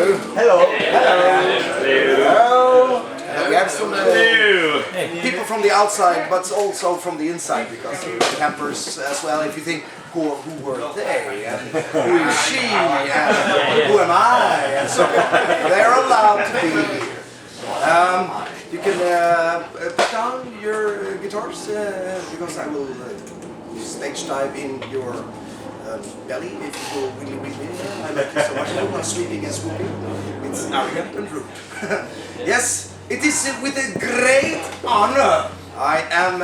Hello. Hello. We have some people from the outside, but also from the inside, because campers as well. If you think, who were they, and who is she, and who am I, and so on. They're allowed to be here. You can put down your guitars, because I will stage dive in your belly if you go really, really in. I like you so much. I'm not sweeping and swooping. It's arrogant and rude. Yes, it is with a great honor I am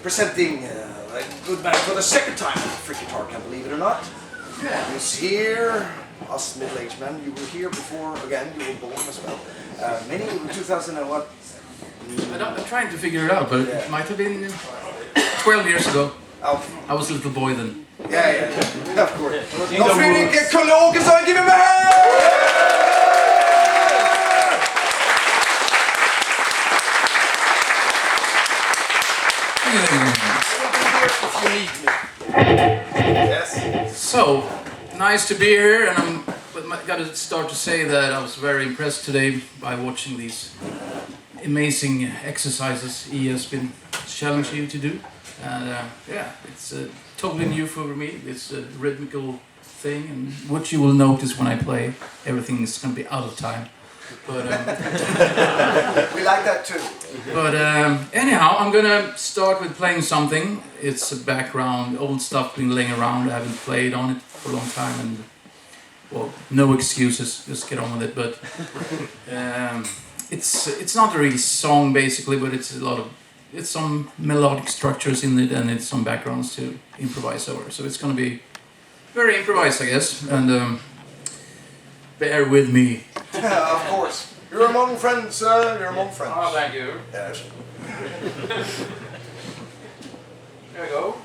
presenting a good man for the second time on Freak Guitar, can't believe it or not. He's here, us middle-aged men. You were here before, again, you were born as well. Many, 2000 and what? I'm trying to figure it out, but it might have been 12 years ago. Oh. I was a little boy then. Yeah, of course. Karl Fredrik Henrik A, give him a hand! Yes. So, nice to be here, and I got to start to say that I was very impressed today by watching these amazing exercises he has been challenging you to do. And it's totally new for me. It's a rhythmical thing, and what you will notice when I play, everything is going to be out of time. But we like that too. But anyhow, I'm gonna start with playing something. It's a background, old stuff been laying around. I haven't played on it for a long time, and well, no excuses. Just get on with it. But it's not a really song basically, but it's some melodic structures in it, and it's some backgrounds to improvise over. So it's gonna be very improvised, I guess. And bear with me. Of course. You're among friends, you're among friends. Oh, thank you. Yes. There we go.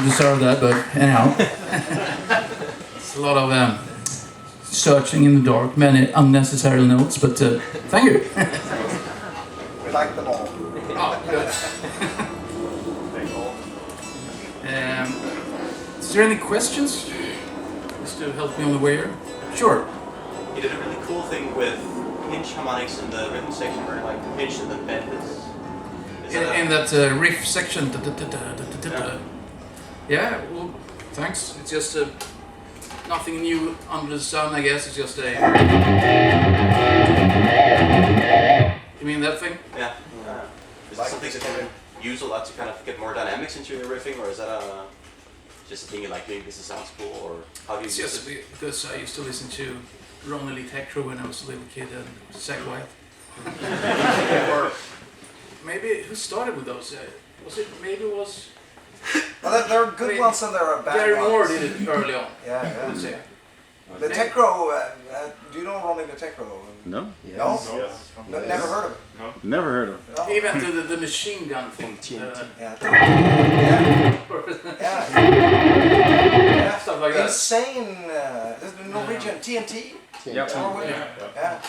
Deserve that, but anyhow. It's a lot of searching in the dark, many unnecessary notes, but thank you. We like them all. Oh, good. Is there any questions? Just to help me on the way here? Sure. You did a really cool thing with pinch harmonics in the rhythm section where like the pinch and the bend is in that riff section. Yeah, well, thanks. It's just nothing new under the sun, I guess. It's just a... You mean that thing? Yeah. Is that something that you can use a lot to kind of get more dynamics into your riffing, or is that just a thing you like doing because it sounds cool, or how do you it's use just it? because I used to listen to Ronnie Lee Techro when I was a little kid and Zach White. Or maybe, who started with those? Maybe it was... Well, there are good ones and there are bad Gary ones. Moore did it early on. Yeah, I would say. The Techro, do you know Ronnie the Techro? No. Yes. No? Yes. No? Never heard of it? No. Never heard of it. No. He went to the machine gun thing. Yeah. Yeah. Stuff like that. Insane, the Norwegian TNT? Yep. Norway. Yeah.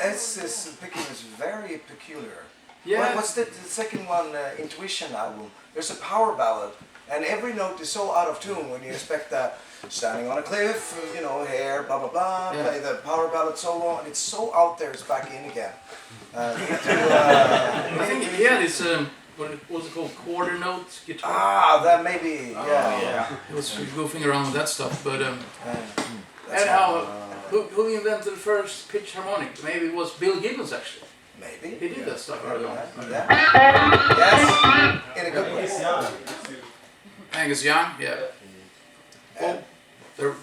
His picking is very peculiar. Yeah. What's the second one, Intuition album? There's a power ballad, And every note is so out of tune when you expect that standing on a cliff, you know, here, blah blah blah, play the power ballad solo, and it's so out there, it's back in again. I think he had this, what was it called, quarter note guitar? Ah, that maybe, yeah. He was goofing around with that stuff, but anyhow, who invented the first pitch harmonic? Maybe it was Bill Gibbons actually. Maybe. He did that stuff early on. Yeah. Yes, in a good way. Angus Young, yeah. Well, they're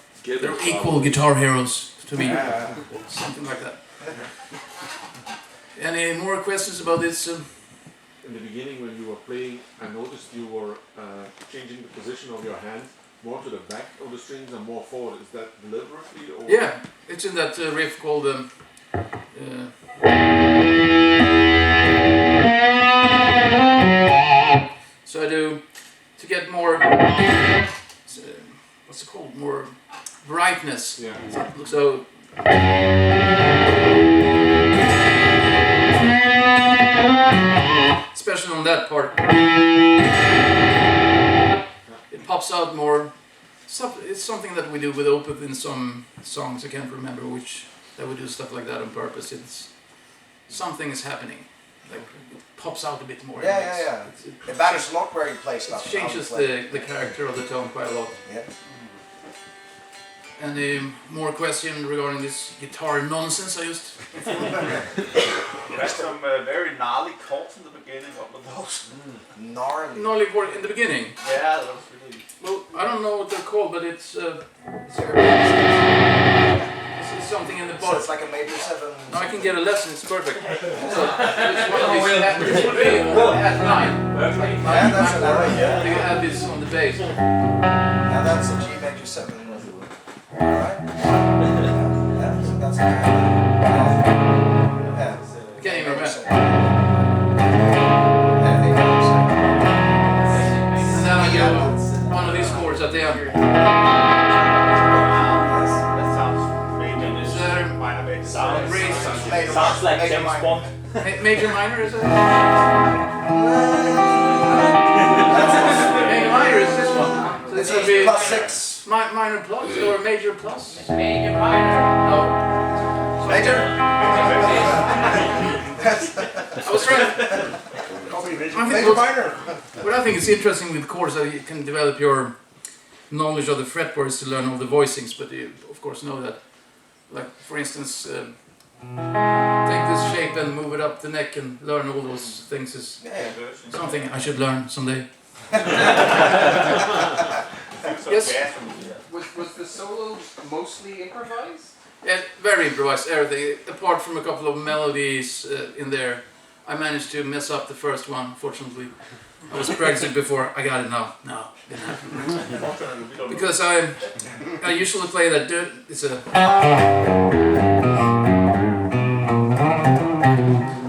equal guitar heroes to me. Something like that. Any more questions about this? In the beginning when you were playing, I noticed you were changing the position of your hand more to the back of the strings and more forward. Is that deliberately? Or? Yeah, it's in that riff called... so I do, to get more... what's it called? More brightness. Yeah. So especially on that part, it pops out more. It's something that we do with Opeth in some songs. I can't remember which. That we do stuff like that on purpose. It's something is happening. Like it pops out a bit more. Yeah. It matters a lot where you play stuff. It changes the character of the tone quite a lot. Yeah. Any more question regarding this guitar nonsense I used? You had some very gnarly chords in the beginning. What were those? Gnarly. Gnarly chord in the beginning. Yeah, that was really... Well, I don't know what they're called, but it's something in the So bottom. it's like a major 7. No, I can get a lesson. It's perfect. So it's one of these. It should be at 9. Yeah, that's an area. Yeah. You add this on the bass. Now that's a G major 7. Alright? Yeah, so that's yeah. I can't even remember. And then I do one of these chords at the end. That sounds major. Is there Minor bass. Sounds like Major James minor. Bond. major minor, is it? Major minor is this one. So This it's is be +6. minor plus or major plus? Major minor. No. Major? I was trying to... Major minor. What I think is interesting with chords that you can develop your knowledge of the fretboards to learn all the voicings, but you of course know that, like for instance, take this shape and move it up the neck and learn all those things is something I should learn someday. Yes? Was the solo mostly improvised? Yeah, very improvised, everything, apart from a couple of melodies in there. I managed to mess up the first one, fortunately. I was practicing before, I got it now. No, didn't happen. Because I usually play that, it's a...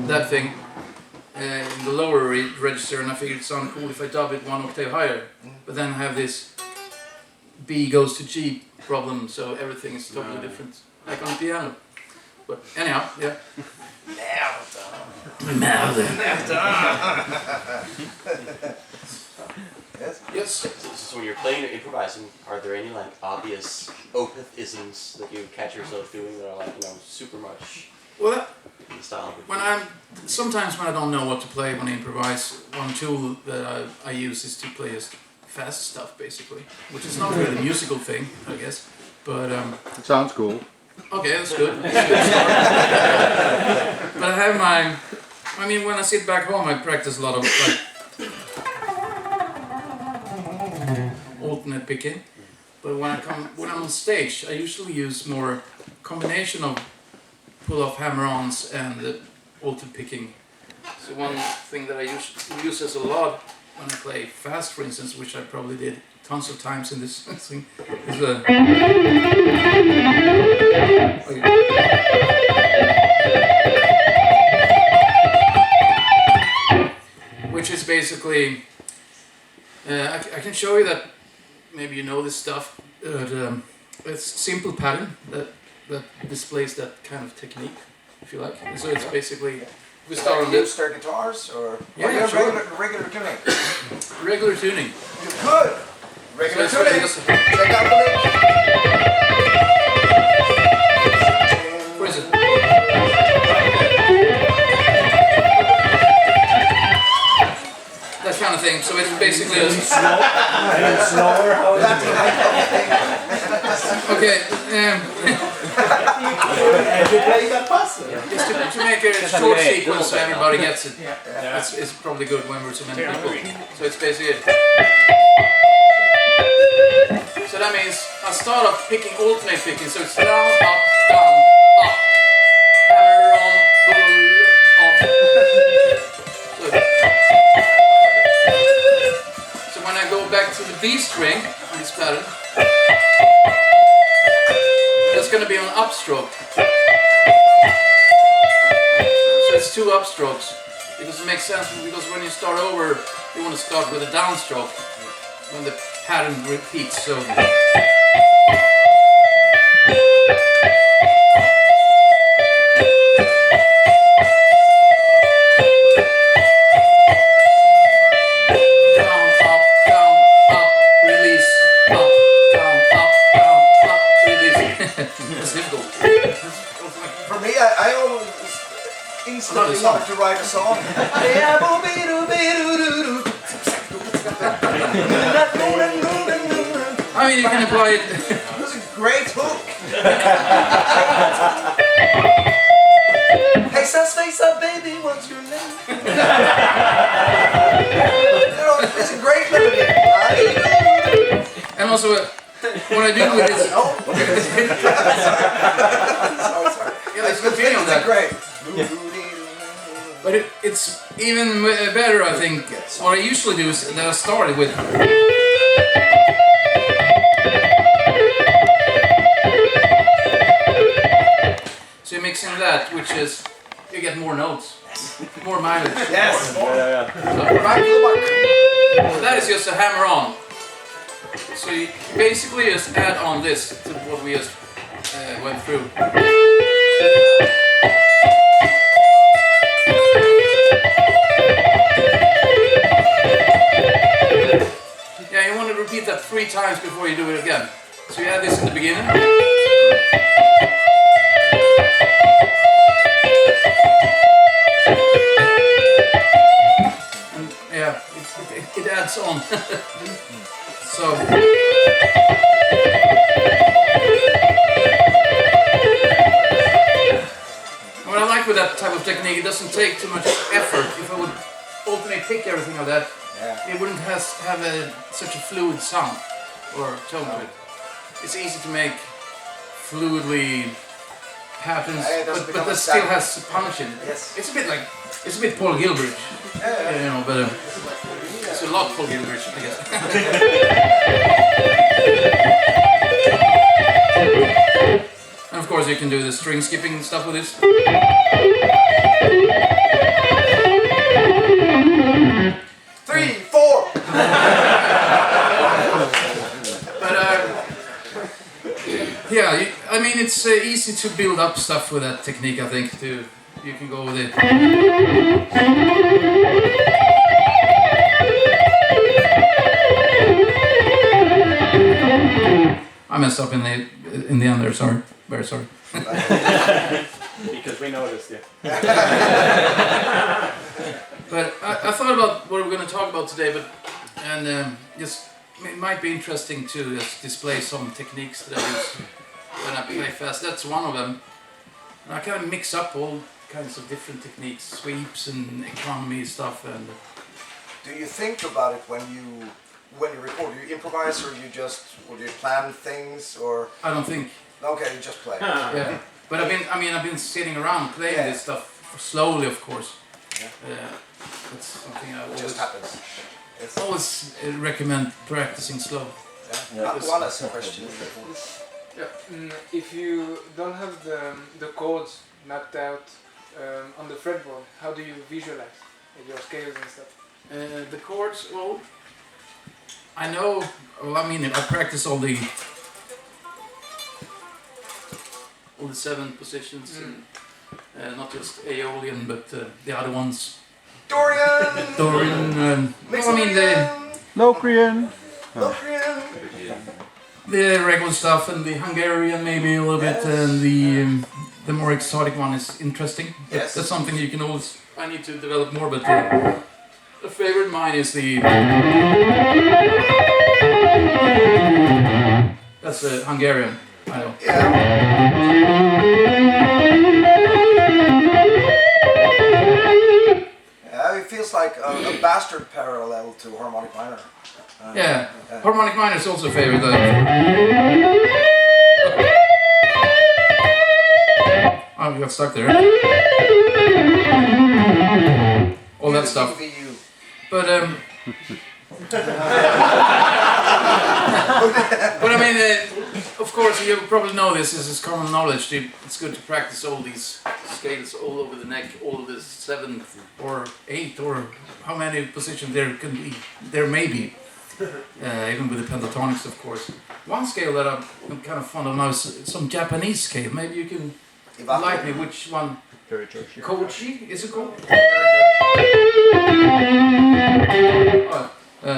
that thing in the lower register, and I figured it sounded cool if I dub it 1 octave higher. But then I have this B goes to G problem, so everything is totally different, like on the piano. But anyhow, yeah. Now then. Yes. So when you're playing or improvising, are there any like obvious Opeth-isms that you catch yourself doing that are like, you know, super much Well, in the style? sometimes when I don't know what to play when I improvise, one tool that I use is to play just fast stuff basically, which is not really a musical thing, I guess. But It sounds cool. okay, that's good. That's a good start. But I have when I sit back home, I practice a lot of like alternate picking. But when I'm on stage, I usually use more combination of pull-off hammer-ons and alternate picking. So one thing that I use a lot when I play fast, for instance, which I probably did tons of times in this thing, is which is basically, I can show you that, maybe you know this stuff, it's simple pattern that displays that kind of technique, if you like. And so it's basically We start on use this their guitars or Yeah, you have sure. regular tuning? regular tuning. Good. Regular So it's tuning. just- Check out the link. Where is it? That kind of thing. So it's basically a, Slower. How is it? okay. You play that puzzle. Just to make a short sequence so everybody gets it. It's probably good when we're so many people. So it's basically it. So that means I start off picking, alternate picking. So it's down, up, down, up. Hammer on, pull, off. So when I go back to the B string on this pattern, that's going to be on upstroke. So it's 2 upstrokes. It doesn't make sense because when you start over, you want to start with a downstroke when the pattern repeats. So down, up, release, up, down, release. It's difficult. For me, I always instantly Another song. wanted to write a song. I mean, you can apply it. It was a great hook. Hey, face up, baby, what's your name? It's a great melody. And also, what I do with this, Oh, sorry. yeah, let's continue on that. Great. But it's even better, I think. What I usually do is that I started with. So you're mixing that, which is you get more notes, more mileage. Yes. Yeah. Right to the mark. So that is just a hammer on. So you basically just add on this to what we just went through. Yeah, you want to repeat that 3 times before you do it again. So you add this in the beginning. And yeah, it adds on. So. What I like with that type of technique, it doesn't take too much effort. If I would alternate pick everything like that, it wouldn't have such a fluid sound or tone to it. It's easy to make fluidly patterns, but that still has punch in it. Yes. It's a bit Paul Gilbert, you know, but it's a lot Paul Gilbert, I guess. And of course, you can do the string skipping stuff with this. 3, 4. But yeah, I mean, it's easy to build up stuff with that technique. I think you can go with it. I messed up in the end there. Sorry, very sorry. Because we noticed, yeah. But I thought about what we're going to talk about today, just it might be interesting to just display some techniques that I use when I play fast. That's one of them. And I kind of mix up all kinds of different techniques, sweeps and economy stuff. And Do you think about it when you record? Do you improvise or do you plan things or? I don't think, Okay, you just play. yeah. But I've been sitting around playing this stuff slowly, of course. That's something I It just happens. It's, always recommend practicing slow. One last question. If you don't have the chords mapped out on the fretboard, how do you visualize your scales and stuff? The chords, well, I know, I practice all the 7 positions, not just Aeolian, but the other ones. Dorian! Dorian. No, I mean Locrian. Locrian! the regular stuff and the Hungarian maybe a little bit, and the more exotic one is interesting. Yes. That's something you can always. I need to develop more, but the favorite of mine is the. That's the Hungarian. I know. It feels like a bastard parallel to harmonic minor. Harmonic minor is also a favorite. Oh, we got stuck there. All that stuff. But but I mean, of course, you probably know this. This is common knowledge. It's good to practice all these scales all over the neck, all of the 7th or 8th or how many positions there can be. There may be, even with the pentatonics, of course. One scale that I'm kind of fond of now is some Japanese scale. Maybe you can enlighten me. Which one? Kochi, is it called?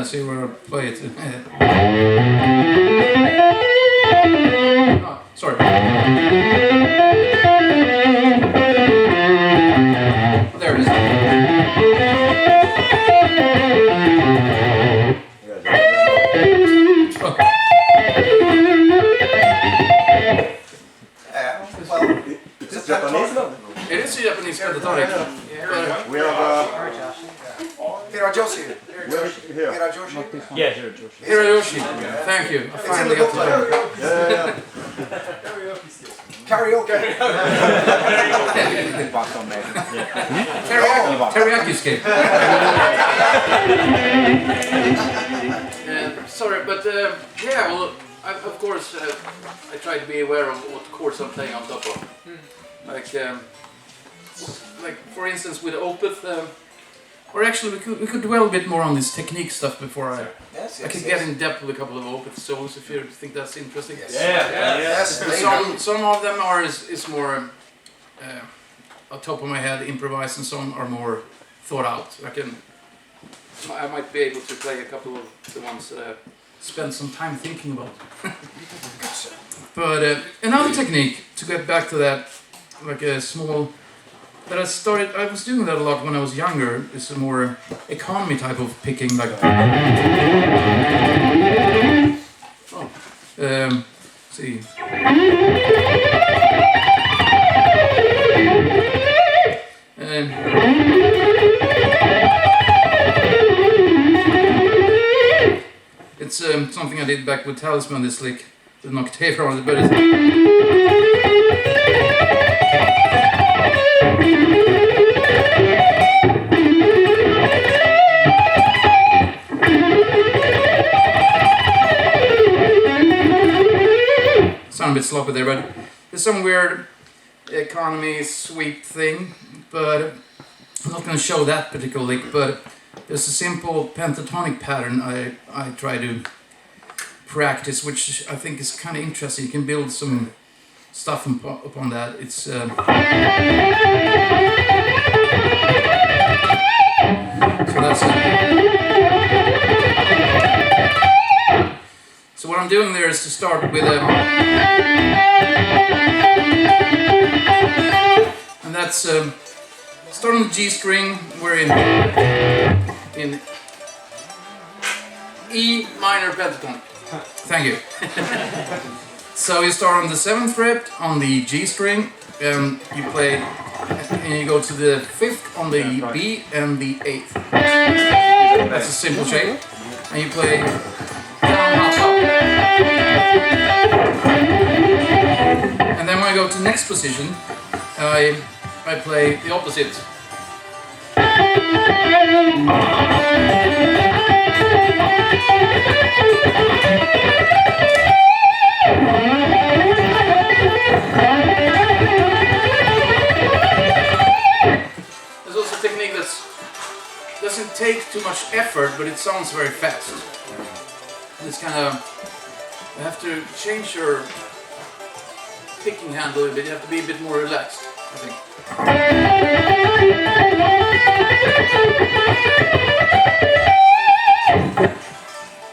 See where I play it. Oh, sorry. There it is. Okay. Well, Is it Japanese? It is a Japanese pentatonic. We have Hirajoshi. here. Hirajoshi. Yeah, here, Josh. Hirayoshi. Thank you. I It's in finally the got to booklet. learn. Karaoke. Teriyaki scale. Sorry, but yeah, well, of course, I try to be aware of what chords I'm playing on top of. Like for instance, with Opeth, or actually, we could dwell a bit more on this technique stuff before I can get in depth with a couple of Opeth solos if you think that's interesting. Yes. Some of them is more on top of my head improvised, and some are more thought out. I might be able to play a couple of the ones that I spent some time thinking about. But another technique, to get back to that, like a small, that I was doing that a lot when I was younger, is a more economy type of picking, like. See. It's something I did back with Talisman, this lick, with an octave around it, but it's. Sound a bit sloppy there, but there's some weird economy sweep thing, but I'm not going to show that particular lick, but there's a simple pentatonic pattern I try to practice, which I think is kind of interesting. You can build some stuff upon that. It's so that's it. So what I'm doing there is to start with a, and that's start on the G string. We're in E minor pentatonic. Thank you. So you start on the 7th fret on the G string, and you play, and you go to the 5th on the B and the 8th. That's a simple shape, and you play down, up, up. And then when I go to the next position, I play the opposite. There's also a technique that doesn't take too much effort, but it sounds very fast. And it's kind of, you have to change your picking hand a little bit. You have to be a bit more relaxed. I think.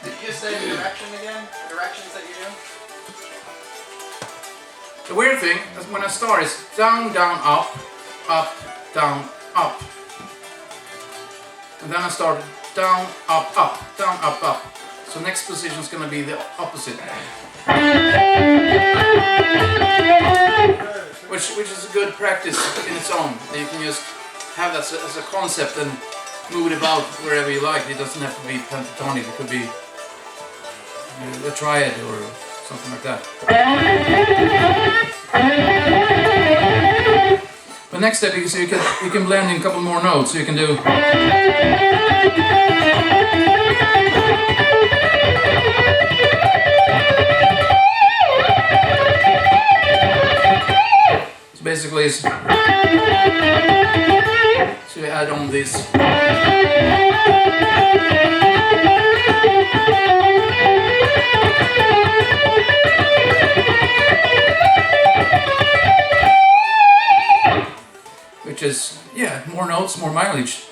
Did you just say the direction again? The directions that you do? The weird thing is when I start is down, down, up, down, up. And then I start down, up, down, up. So next position is going to be the opposite. Which is a good practice in its own. You can just have that as a concept and move it about wherever you like. It doesn't have to be pentatonic. It could be a triad or something like that. But next step, you can blend in a couple more notes. So you can do. So basically, so you add on this. Which is, yeah, more notes, more mileage.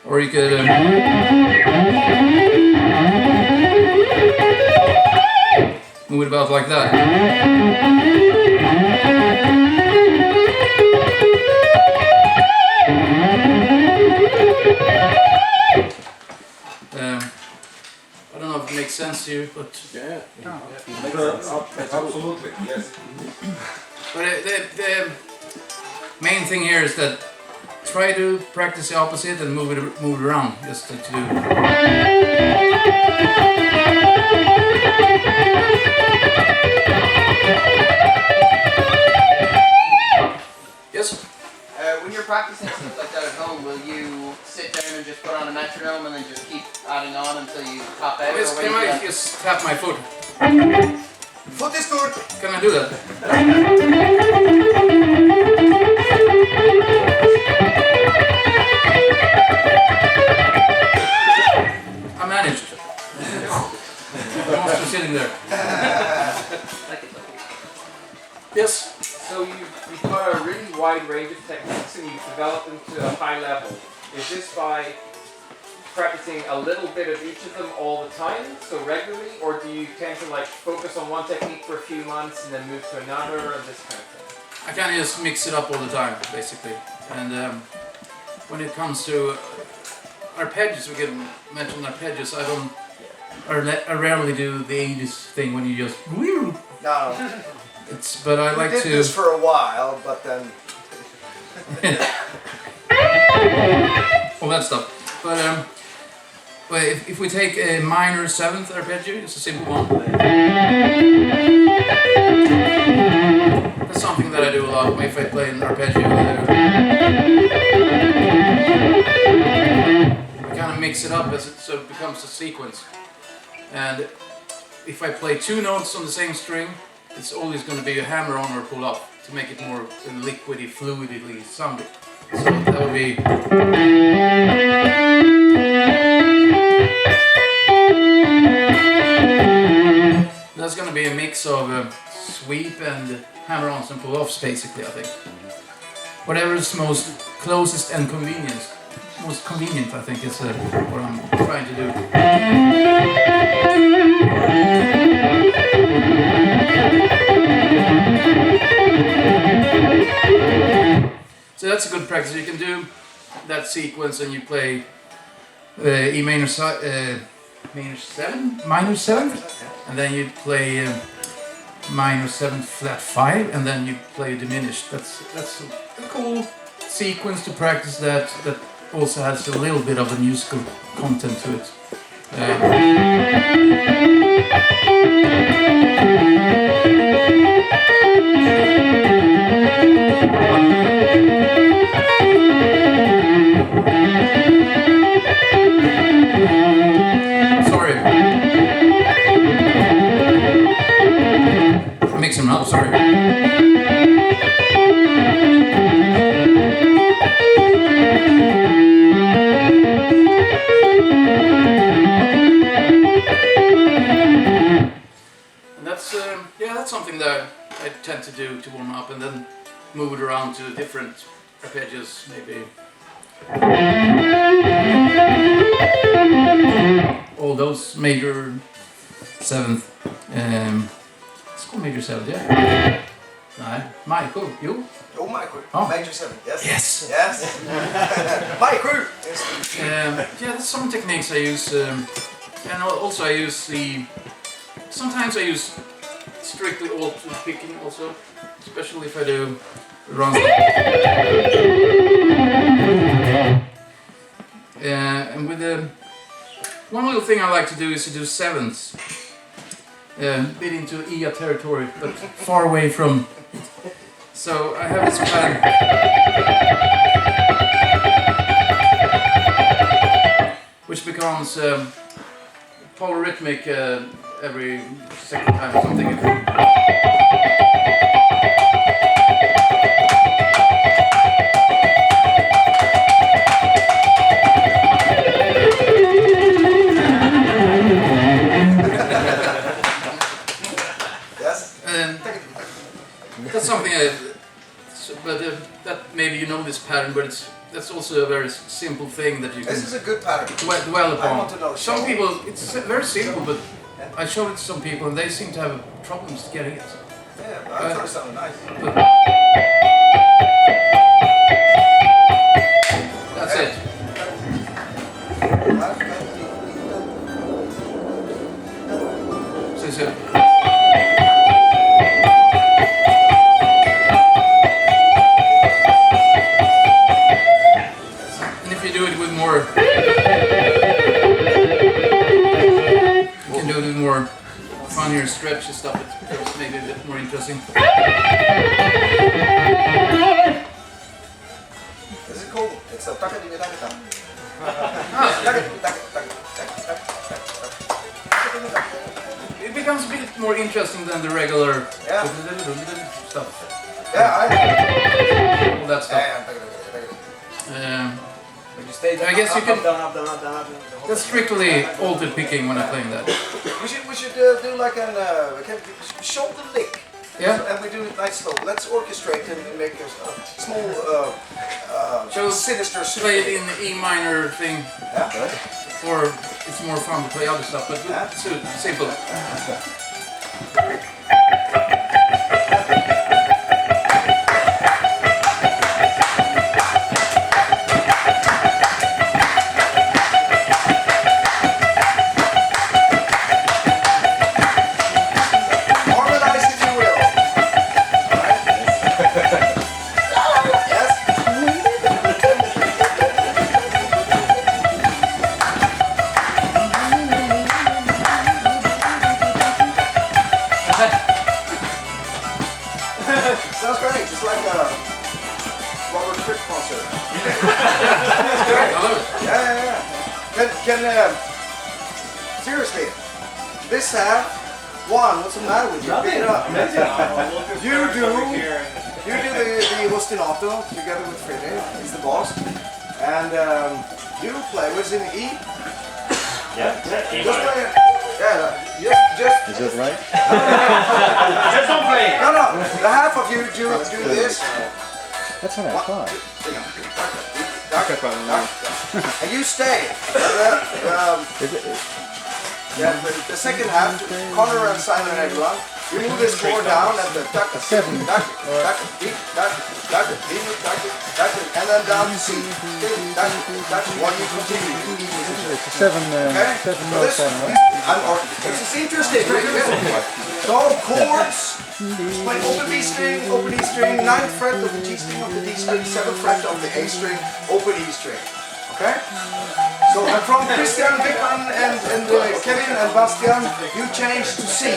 Or you could move it about like that. I don't know if it makes sense to you, but Absolutely, yes. but the main thing here is that try to practice the opposite and move it around just to do. Yes. When you're practicing stuff like that at home, will you sit down and just put on a metronome and then just keep adding on until you top out? Yes, or can will you I just tap my foot? Foot is good. Can I do that? I managed. I'm also sitting there. Yes. So you've got a really wide range of techniques and you've developed them to a high level. Is this by practicing a little bit of each of them all the time, so regularly, or do you tend to like focus on one technique for a few months and then move to another and this kind of thing? I kind of just mix it up all the time, basically. And when it comes to arpeggios, we can mention arpeggios. I rarely do the 80s thing when you just. No. But I like did to. this for a while, but then. All that stuff. But if we take a minor 7th arpeggio, it's a simple one. That's something that I do a lot if I play an arpeggio. I kind of mix it up so it becomes a sequence. And if I play 2 notes on the same string, it's always going to be a hammer on or pull up to make it more liquidy, fluidly sounding. So that would be. That's going to be a mix of sweep and hammer-ons and pull-offs, basically, I think. Whatever is most closest and most convenient, I think, is what I'm trying to do. So that's a good practice. You can do that sequence and you play E minor 7, and then you play minor 7 flat 5, and then you play diminished. That's a cool sequence to practice that also has a little bit of a musical content to it. Sorry. I'm mixing them up, sorry. that's something that I tend to do to warm up, and then move it around to different arpeggios, maybe. All those major seventh. It's called major seventh, yeah. Michael, you? Oh, Michael. Oh. Major 7. Yes. Yes. Yes. Michael. Yeah, that's some techniques I use, and also I use the. Sometimes I use strictly alt picking also, especially if I do runs. And with the one little thing I like to do is to do sevenths, a bit into EA territory, but far away from. So I have this pattern. Which becomes polyrhythmic every second time or something. Yes. That's something that maybe you know this pattern, but that's also a very simple thing that you can This is a good pattern. dwell upon. I want to know. Some people, it's very simple, but I showed it to some people and they seem to have problems getting it. Yeah, but I thought it sounded nice. That's it. So, and if you do it with more, you can do it with more funnier stretchy stuff. It becomes maybe a bit more interesting. This is cool. It's a It becomes a bit more interesting than the regular stuff. Yeah, All that stuff. I guess you can. That's strictly altered picking when I'm playing that. we should do like an show the lick. Yeah. And we do it nice slow. Let's orchestrate and make a small So sinister play it in the E minor thing, Yeah. or it's more fun to play other stuff. But it's simple. Harmonize if you will. Yes. Sounds great. It's like a Robert Fripp concert. That's great. I love it. Yeah. Can seriously, this half, what's the matter with you? Pick it up. You do the ostinato together with Fredrik. He's the boss, and you play what's in the E. Yeah. Just play it. Yeah. Just. Is that right? Just don't play. No. The half of you do this. That's what I thought. And you stay. The second half, Connor and Simon and everyone, you move this floor down and the and then down to C. While you continue. It's a 7 Okay? note 7, right? This is interesting. So chords, play open B string, open E string, 9th fret of the G string of the D string, 7th fret of the A string, open E string. Okay? So and from Christian Wickman and Kevin and Bastian, you change to C.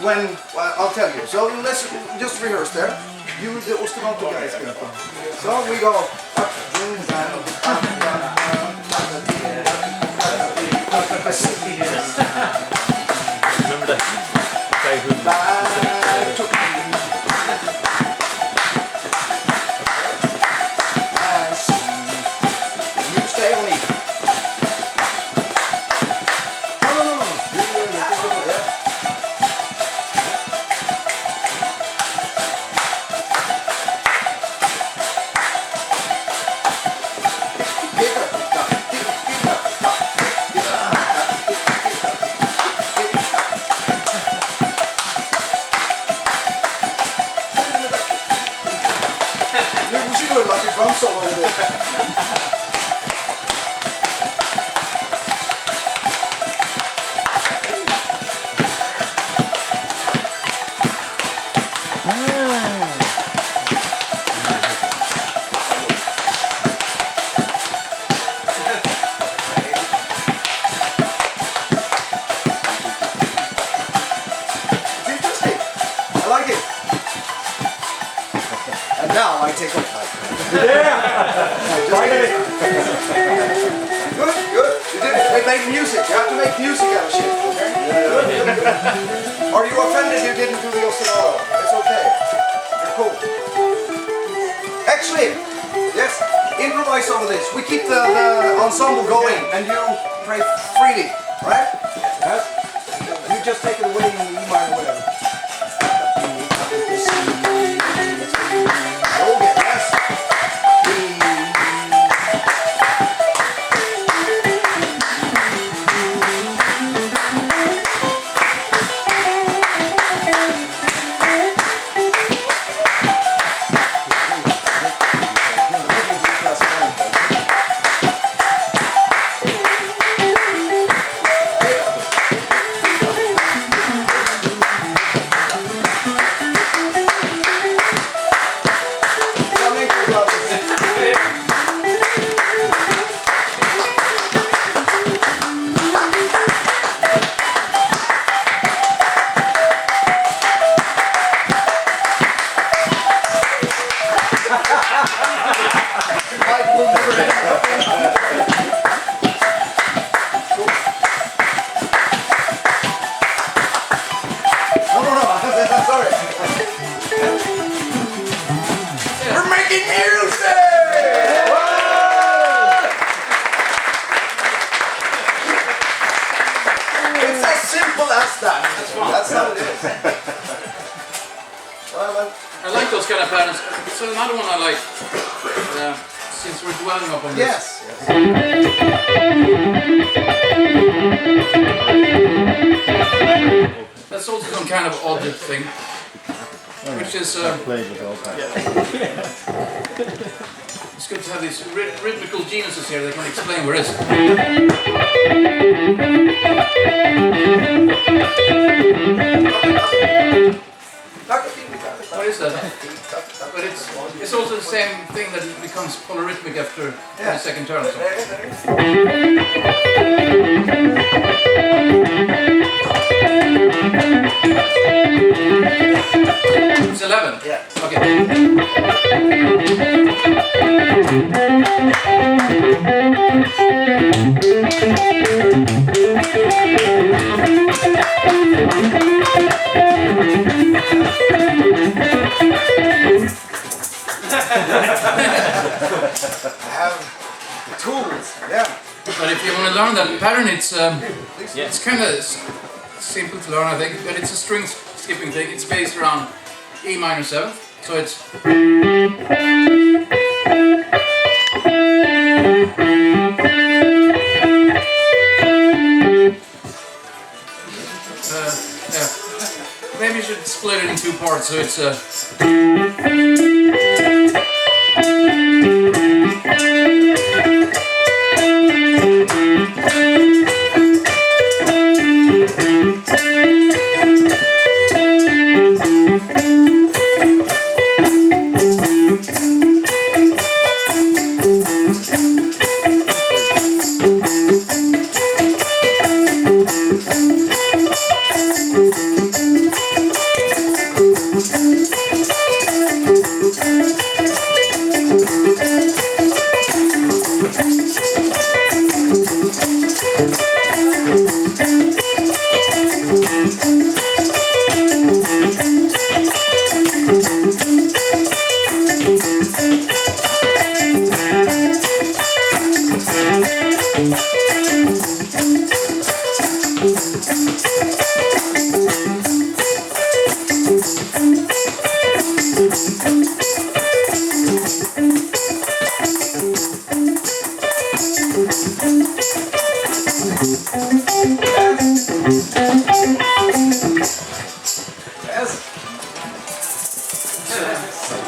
When, well, I'll tell you. So let's just rehearse there. You, the ostinato guys. So we go up, Remember that guy who you stay on E. No. Good, good. You did it. We make music. You have to make music out of shit, okay? Good. Are you offended you didn't do the ostinato? It's okay. You're cool. Actually, yes, improvise over this. We keep the ensemble going and you play freely, right? Yes. You just take it away in E minor, whatever. Okay, yes. That's how it is. I like those kind of patterns. So another one I like, since we're dwelling upon this. Yes. That's also some kind of odd thing, which is it's good to have these rhythmical geniuses here that can explain what it is. What is that? But it's also the same thing that it becomes polyrhythmic after the second turn. So. It's 11. Yeah. I have tools, yeah. But if you want to learn that pattern, it's kind of simple to learn, I think. But it's a string skipping thing. It's based around E minor 7th, so it's. Yeah. Maybe you should split it in two parts, so it's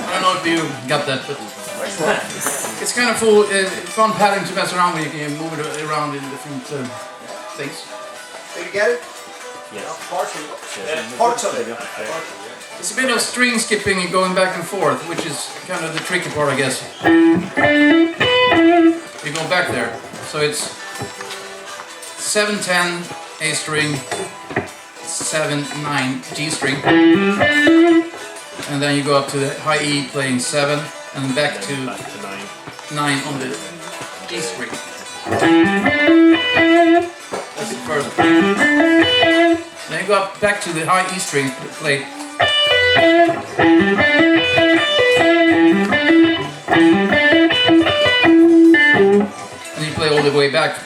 I don't know if you got that, but it's kind of fun pattern to mess around with. You can move it around in different things. Did you get it? Yes. Parts of it. It's a bit of string skipping and going back and forth, which is kind of the tricky part, I guess. You go back there, so it's 7-10 A string, 7-9 G string, and then you go up to the high E playing 7, and then back to Back to 9. 9 on the E string. That's the first. Then you go up back to the high E string, play. And you play all the way back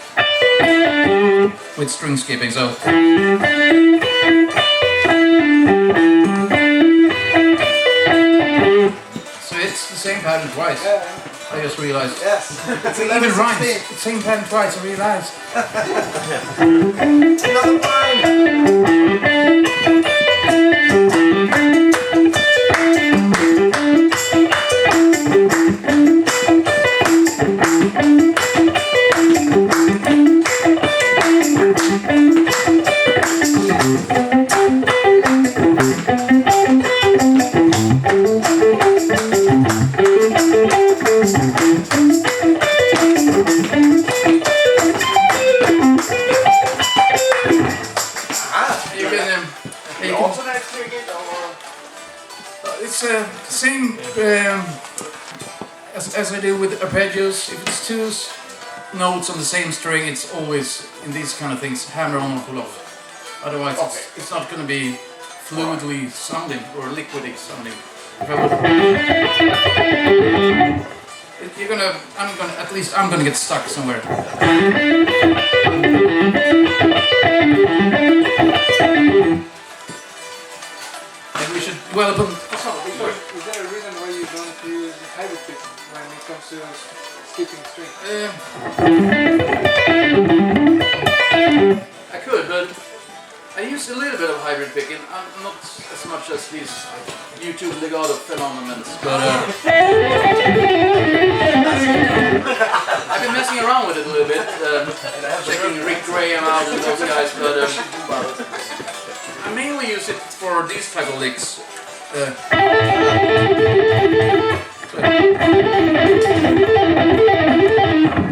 with string skipping. So it's the same pattern twice. I just realized. Yes. It's It even rhymes. It's the same pattern twice, I realized. Another It's the same as I do with arpeggios. If it's two notes on the same string, it's always, in these kind of things, hammer on or pull off. Otherwise, it's not going to be fluidly sounding or liquidy sounding. If I would, I'm gonna get stuck somewhere. And we should develop them. Is there a reason why you don't use hybrid picking when it comes to skipping strings? I could, but I use a little bit of hybrid picking. I'm not as much as these YouTube legato phenomena. But I've been messing around with it a little bit, checking Rick Graham out and those guys. But I mainly use it for these type of licks.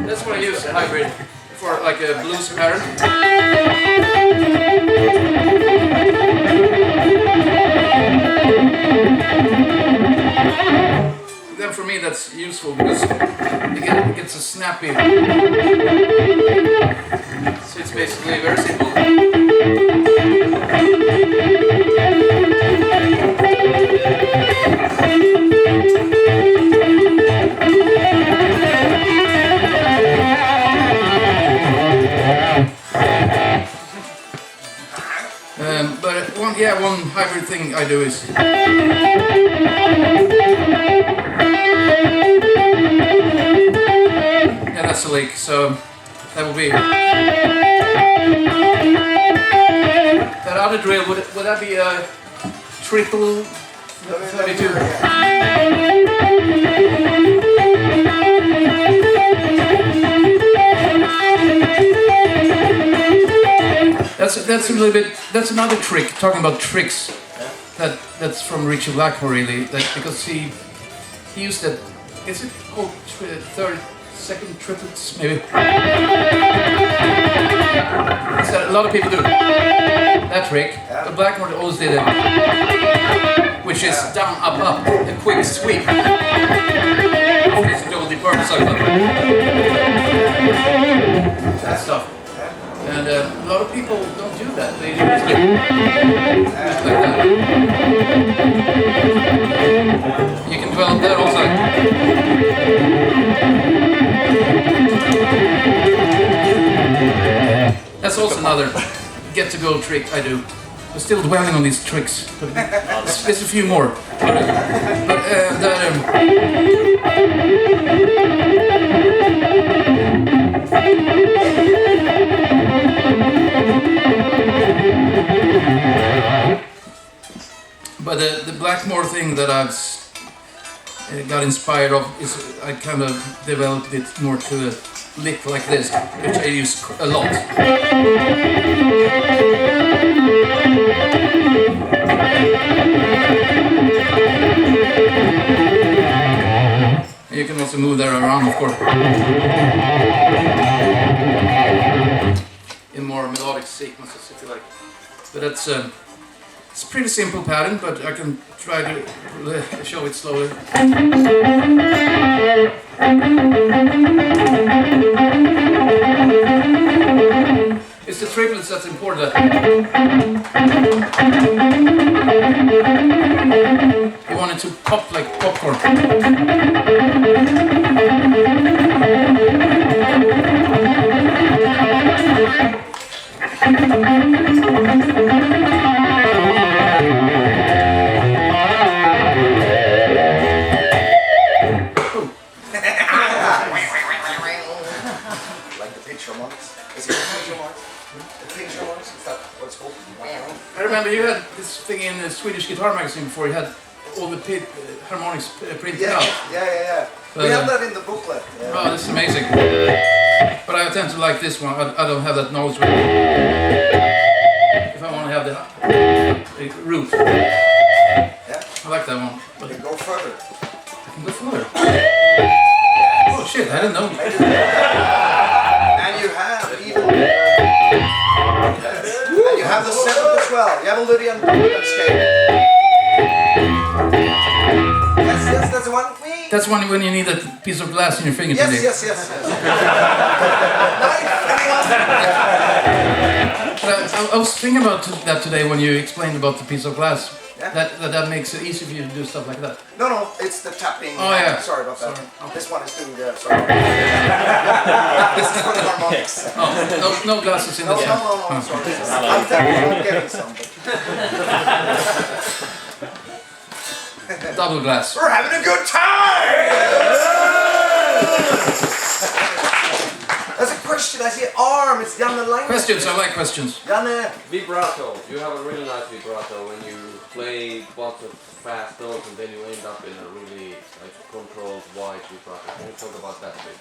That's what I use a hybrid for, like a blues pattern. Then for me that's useful because it gets a snappy. So it's basically very simple. But one hybrid thing I do is that's a lick, so that will be that other drill. Would that be a triple 32? That's a little bit. That's another trick. Talking about tricks, that's from Richard Blackmore really. Because he used that. Is it called third, second triplets maybe? So a lot of people do that trick. But Blackmore always did it, which is down, up, up, a quick sweep. It's totally purpose that stuff. And a lot of people don't do that. They do it like that. You can develop that also. That's also another get-to-go trick I do. I'm still dwelling on these tricks. But there's a few more. But the Blackmore thing that I've got inspired of is I kind of developed it more to a lick like this, which I use a lot. You can also move that around, of course, in more melodic sequences, if you like. But that's It's a pretty simple pattern, but I can try to show it slowly. It's the triplets that's important. You want it to pop like popcorn. Like the picture marks. Is it picture marks? The picture marks? Is that what it's called? I remember you had this thing in the Swedish Guitar Magazine before. You had all the harmonics printed out. Yeah. We have that in the booklet. Yeah. Oh, this is amazing. But I tend to like this one. I don't have that nose ring. If I want to have the root. Yeah. I like that one. But they go further. I can go further. Oh shit, I didn't know. And you have even... and you have the seventh as well. You have a Lydian scale. Yes, that's the one. That's one when you need a piece of glass in your finger today. Yes. I was thinking about that today when you explained about the piece of glass. Yeah. That makes it easy for you to do stuff like that. No, it's the tapping. Oh yeah. Sorry about that. Sorry. Okay. This one is doing the... Sorry. This is for the harmonics. Oh, no glasses in this one. No, sorry. I'm thinking of getting some. Double glass. We're having a good time! There's a question. I see an arm. It's Janne Lange. Questions, I like questions. Janne. Vibrato. You have a really nice vibrato when you play bunch of fast notes and then you end up in a really controlled wide vibrato. Can you talk about that a bit?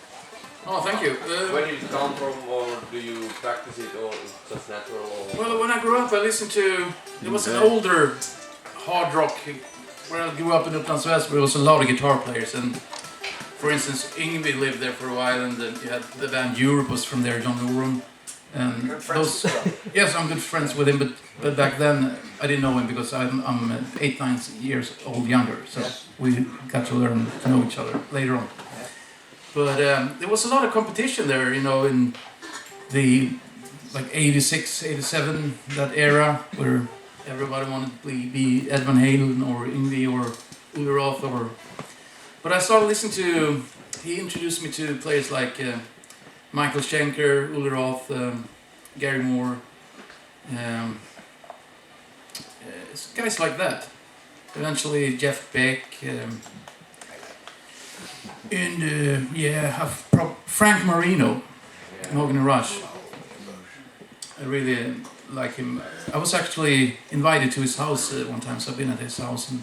Oh, thank you. Where did it come from, or do you practice it, or it's just natural? Or Well, when I grew up, I listened to... There was an older hard rock... Where I grew up in Upplands Väst, there was a lot of guitar players, and for instance, Yngwie lived there for a while, and then you had the band Europe was from there, John Norum, and Good friends. yes, I'm good friends with him, but back then I didn't know him because I'm 8-9 years old younger, so we got to learn to know each other later on. But there was a lot of competition there, you know, in the like 86, 87, that era where everybody wanted to be Ed Van Halen or Yngwie or Uwe Roth or... But I started listening to... He introduced me to players like Michael Schenker, Uwe Roth, Gary Moore, guys like that. Eventually Jeff Beck, Frank Marino, Morgan and Rush. I really like him. I was actually invited to his house one time, so I've been at his house, and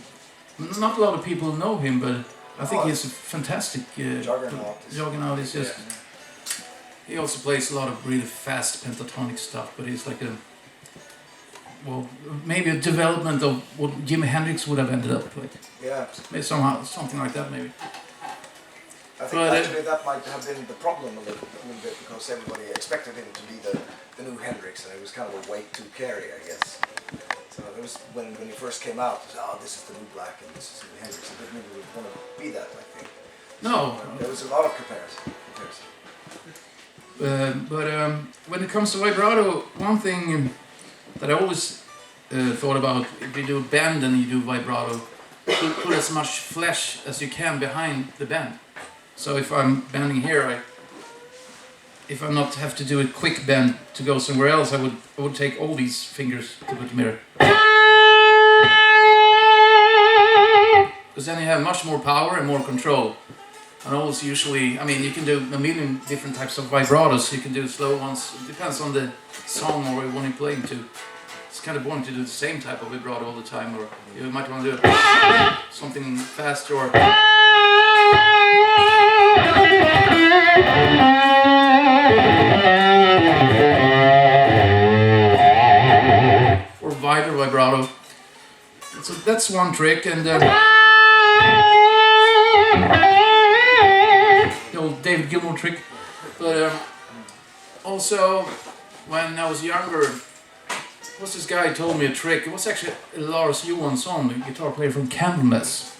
not a lot of people know him, but I think he's a fantastic juggernaut. Is just he also plays a lot of really fast pentatonic stuff, but he's like maybe a development of what Jimi Hendrix would have ended up like. Yeah. Maybe somehow something like that, maybe. I think actually that might have been the problem a little bit because everybody expected him to be the new Hendrix, and it was kind of a weight to carry, I guess. So it was when he first came out, it was, this is the new Black and this is the new Hendrix. It didn't really want to be that, I think. No. There was a lot of comparison. But when it comes to vibrato, one thing that I always thought about, if you do a bend and you do vibrato, put as much flesh as you can behind the bend. So if I'm bending here, if I not have to do a quick bend to go somewhere else, I would take all these fingers to put them here. Because then you have much more power and more control. And always usually, I mean, you can do a million different types of vibratos. You can do slow ones. It depends on the song or what you're playing to. It's kind of boring to do the same type of vibrato all the time, or you might want to do something faster or... or wider vibrato. So that's one trick, and the old David Gilmour trick. But also, when I was younger, what's this guy told me a trick? It was actually Lars Johansson, a guitar player from Candlemass,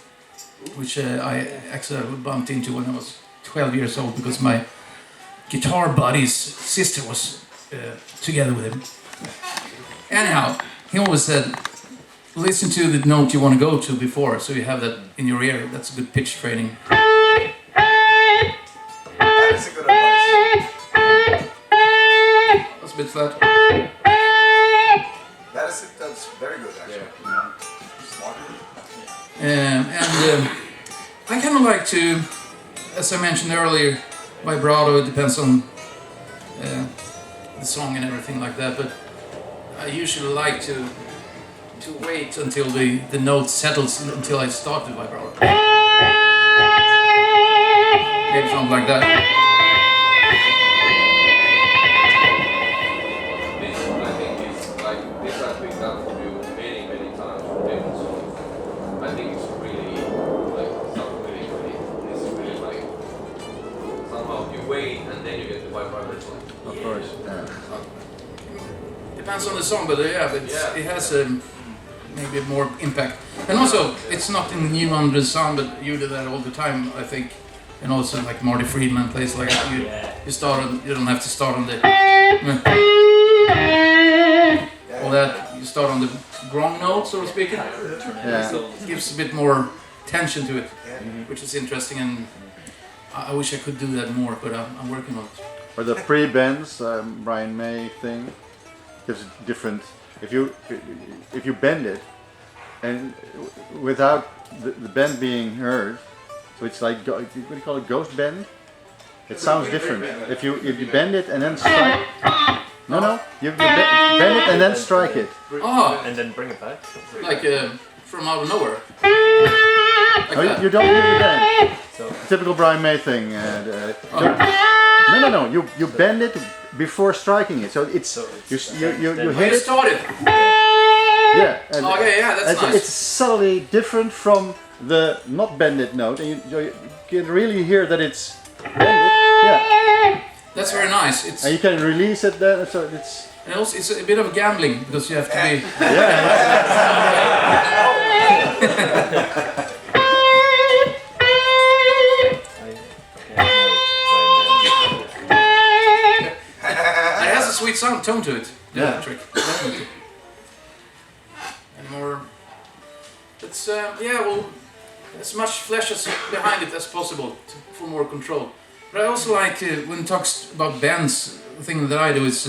which I actually bumped into when I was 12 years old because my guitar buddy's sister was together with him. Anyhow, he always said, listen to the note you want to go to before, so you have that in your ear. That's a good pitch training. That is a good advice. That's a bit flat. That's very good, actually. Smart. I kind of like to, as I mentioned earlier, vibrato. It depends on the song and everything like that. But I usually like to wait until the note settles until I start the vibrato. Maybe something like that. I think it's like this has been done for you many times for different songs. I think it's really like sounds really it's really like somehow you wait and then you get the vibrato. Of course. Depends on the song, but it has maybe more impact. And also, it's not in the new under the sun, but you do that all the time, I think. And also, like Marty Friedman plays like that. You start on, you don't have to start on the all that. You start on the wrong note, so to speak. So it gives a bit more tension to it, which is interesting. And I wish I could do that more, but I'm working on it. Or the pre-bends, Brian May thing, gives different. If you bend it, and without the bend being heard, so it's like what do you call it, ghost bend? It sounds different. If you bend it and then strike. No, you bend it and then strike it. Oh, and then bring it back. Like from out of nowhere. No, you don't do the bend. Typical Brian May thing. No. You bend it before striking it. So it's you hit it. Started. Yeah. Okay, yeah, that's nice. It's subtly different from the not bended note, and you can really hear that it's bended. Yeah. That's very nice. And you can release it then, so it's. And also, it's a bit of gambling because you have to be. It has a sweet sound tone to it. The trick, definitely. And more. It's as much flesh as behind it as possible for more control. But I also like when it talks about bends. The thing that I do is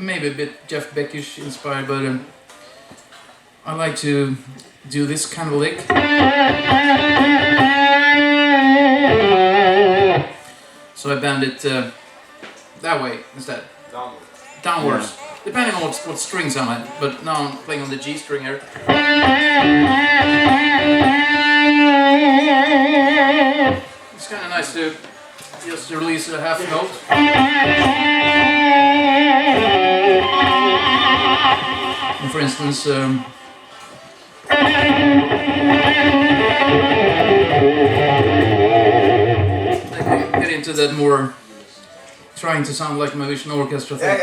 maybe a bit Jeff Beckish inspired, but I like to do this kind of lick. So I bend it that way instead. Downwards. Yeah. Depending on what strings I'm at, but now I'm playing on the G string here. It's kind of nice to just release a half note. And for instance, I get into that more trying to sound like my Vision Orchestra thing.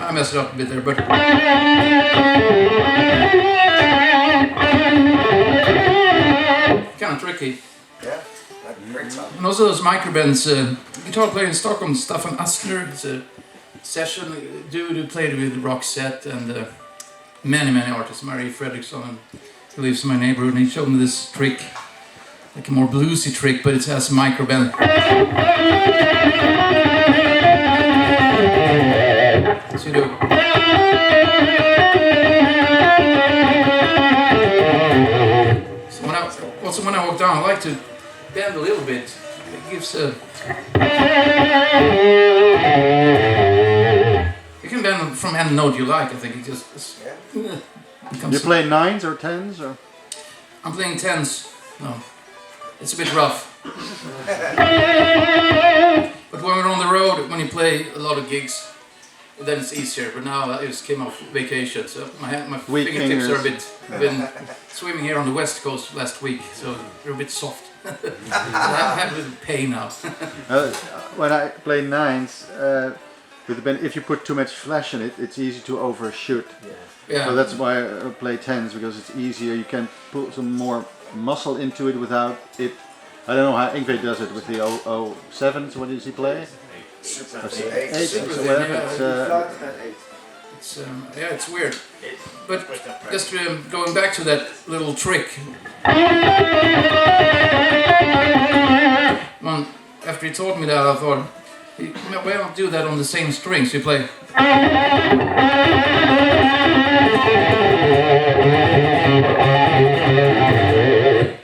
I messed it up a bit there, but kind of tricky. Yeah, that great sound. And also those microbends. Guitar player in Stockholm, Staffan Astner. It's a session dude who played with Roxette and many artists. Marie Fredriksson, who lives in my neighborhood, and he showed me this trick, like a more bluesy trick, but it has a microbend. So you do. So when I walk down, I like to bend a little bit. It gives a. You can bend from any note you like. I think it just. You play 9s or 10s or? I'm playing 10s. No, it's a bit rough. But when we're on the road, when you play a lot of gigs, then it's easier. But now I just came off vacation, so my Weak fingertips are a fingers. bit. I've been swimming here on the west coast last week, so they're a bit soft. So I have a little pain now. When I play nines, with the bend, if you put too much flash in it, it's easy to overshoot. Yeah. So that's why I play tens, because it's easier. You can put some more muscle into it without it. I don't know how Ingve does it with the 007s. What does he play? Eight. So whatever. It's weird. But just going back to that little trick. After he taught me that, I thought, why don't do that on the same strings? You play.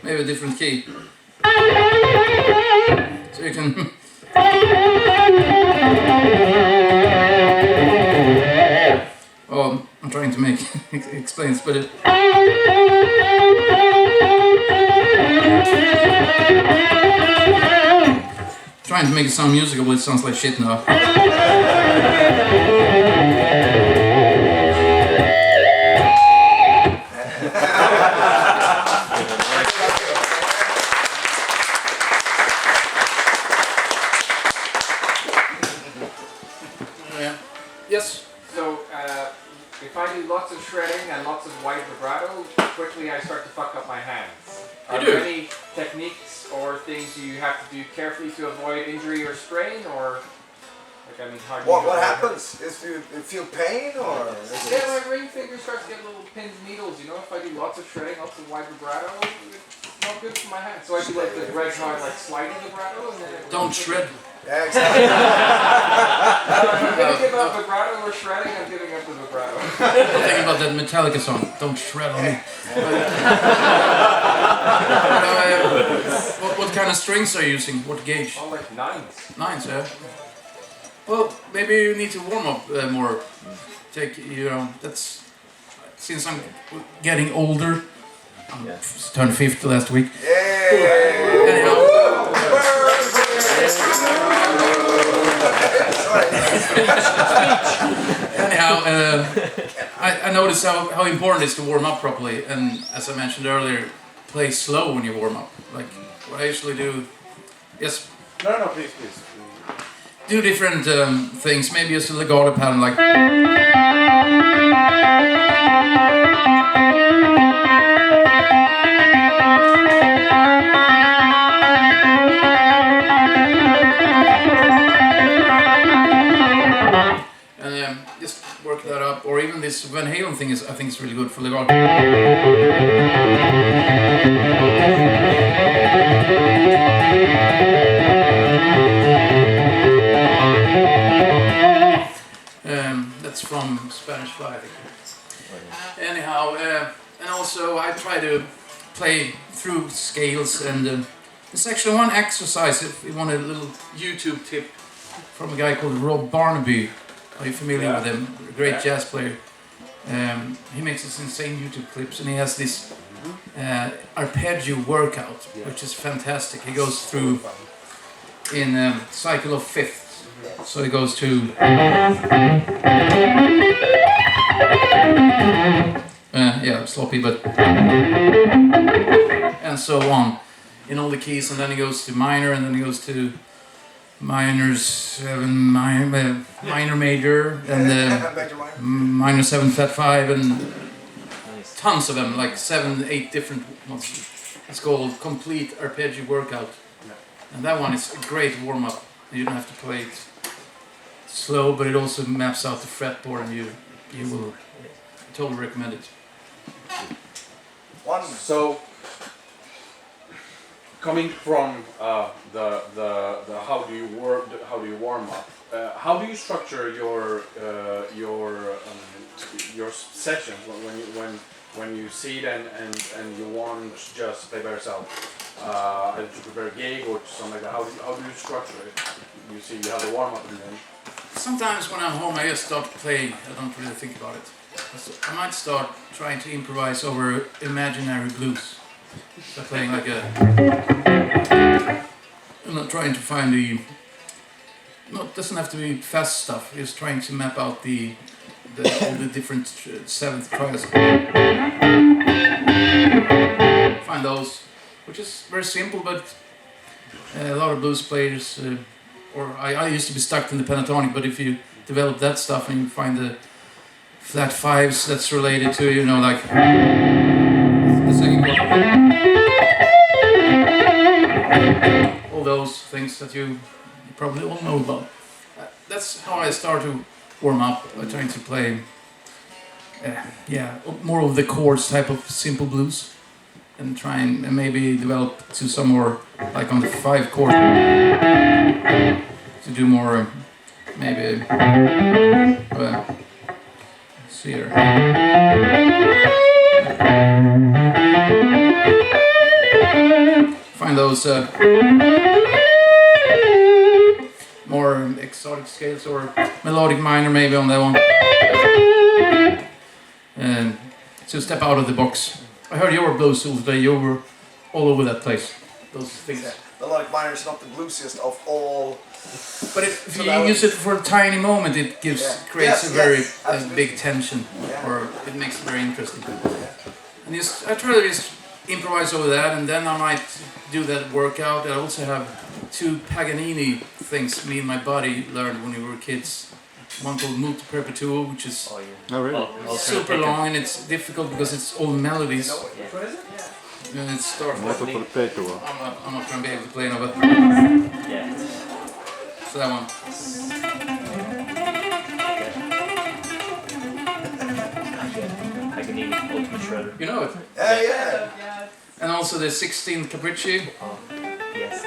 Maybe a different key. So you can. Oh, I'm trying to make explains, but it. Trying to make it sound musical, but it sounds like shit now. Yes. So if I do lots of shredding and lots of wide vibrato, quickly I start to fuck up my hands. Are there any techniques or things you have to do carefully to avoid injury or strain, or like how do you What happens? Is you feel pain or? Yeah, my ring finger starts to get little pins and needles. You know, if I do lots of shredding, lots of wide vibrato, it's not good for my hands. So I do like the red hard, like sliding vibrato, and then don't shred. Yeah, exactly. I'm gonna give up vibrato or shredding. I'm giving up the vibrato. I'm thinking about that Metallica song, "Don't Shred on Me." What kind of strings are you using? What gauge? Oh, like nines. Nines, yeah. Well, maybe you need to warm up more. That's since I'm getting older. I turned 50 last week. Anyhow, I noticed how important it is to warm up properly, and as I mentioned earlier, play slow when you warm up. Like what I usually do. Yes. No, please. Do different things. Maybe just a legato pattern, like. And just work that up, or even this Van Halen thing I think is really good for legato. That's from Spanish Fly, I think. Anyhow, and also I try to play through scales, and there's actually one exercise, if you want a little YouTube tip from a guy called Rob Barnaby. Are you familiar with him? A great jazz player. He makes these insane YouTube clips, and he has this arpeggio workout, which is fantastic. He goes through in a cycle of fifths. So he goes to sloppy, but and so on in all the keys, and then he goes to minor, and then he goes to minor 7 minor major, and minor 7 flat 5, and tons of them, like 7-8 different ones. It's called Complete Arpeggio Workout, and that one is a great warm up. You don't have to play it slow, but it also maps out the fretboard, and you will totally recommend it. So, coming from the how do you warm up? How do you structure your sessions when you sit and you want just play by yourself? Either to prepare a gig or something like that. How do you structure it? You see, you have the warm up and then. Sometimes when I'm home, I just start playing. I don't really think about it. I might start trying to improvise over imaginary blues. So playing like I'm not trying to find the doesn't have to be fast stuff. Just trying to map out all the different seventh triads. Find those, which is very simple, but a lot of blues players, or I used to be stuck in the pentatonic, but if you develop that stuff and you find the flat fives that's related to, like the second chord. All those things that you probably all know about. That's how I start to warm up, trying to play more of the chords type of simple blues, and try and maybe develop to some more, like on the 5 chord, to do more maybe let's see here. Find those more exotic scales, or melodic minor maybe on that one. And to step out of the box. I heard your blues today, you were all over that place. Those things. Yeah. Melodic minor is not the bluesiest of all. But if you use it for a tiny moment, it creates a very big tension, or it makes it very interesting. And I try to just improvise over that, and then I might do that workout. I also have 2 Paganini things me and my buddy learned when we were kids. One called Multi Perpetuo, which is super long, and it's difficult because it's all melodies. And it starts with I'm not going to be able to play now, but so that one. Paganini Ultimate Shredder. You know it? Yeah. And also the 16th Capricci. Yes.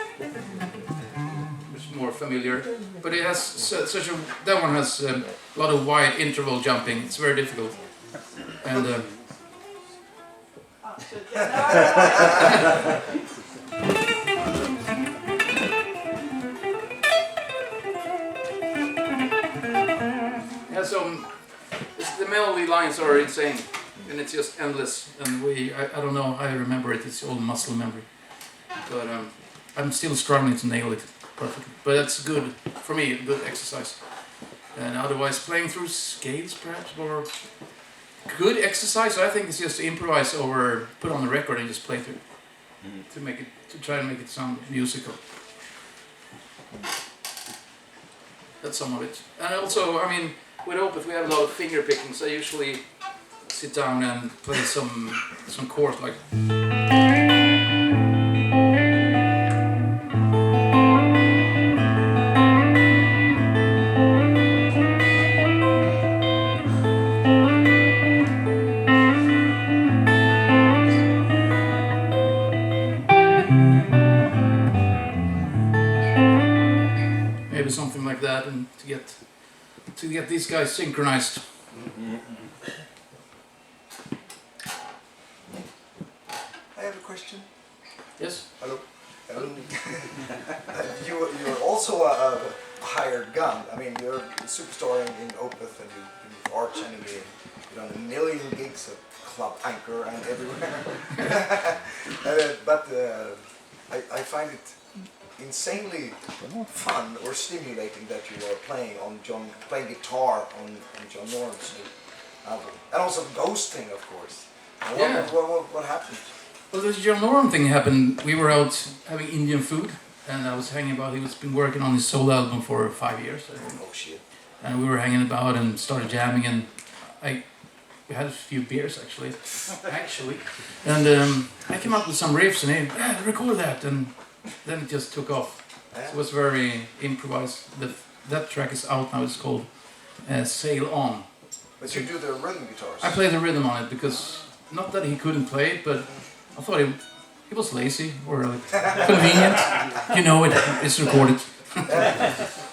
Which is more familiar. But it has that one has a lot of wide interval jumping. It's very difficult. And the melody lines are insane, and it's just endless. And I don't know how I remember it. It's all muscle memory. But I'm still struggling to nail it perfectly. But that's good for me. A good exercise. And otherwise, playing through scales perhaps, or good exercise. I think it's just to improvise over, put on the record and just play through to try to make it sound musical. That's some of it. And also, I mean, with Opeth we have a lot of finger picking, so I usually sit down and play some chords like. Maybe something like that, and to get these guys synchronized. I have a question. Yes? Hello. You're also a hired gun. I mean, you're a superstar in Opeth, and you arch enemy, and you've done a million gigs at Club Anchor and everywhere. But I find it insanely fun or stimulating that you are playing guitar on John Norm's new album, and also ghosting, of course. What happened? Well, the John Norm thing happened. We were out having Indian food, and I was hanging about. He's been working on his solo album for 5 years, I think. Oh shit! And we were hanging about and started jamming, and we had a few beers actually, and I came up with some riffs, and he record that, and then it just took off. So it was very improvised. That track is out now. It's called Sail On. But you do the rhythm guitars. I play the rhythm on it because, not that he couldn't play it, but I thought he was lazy or convenient. You know, it's recorded.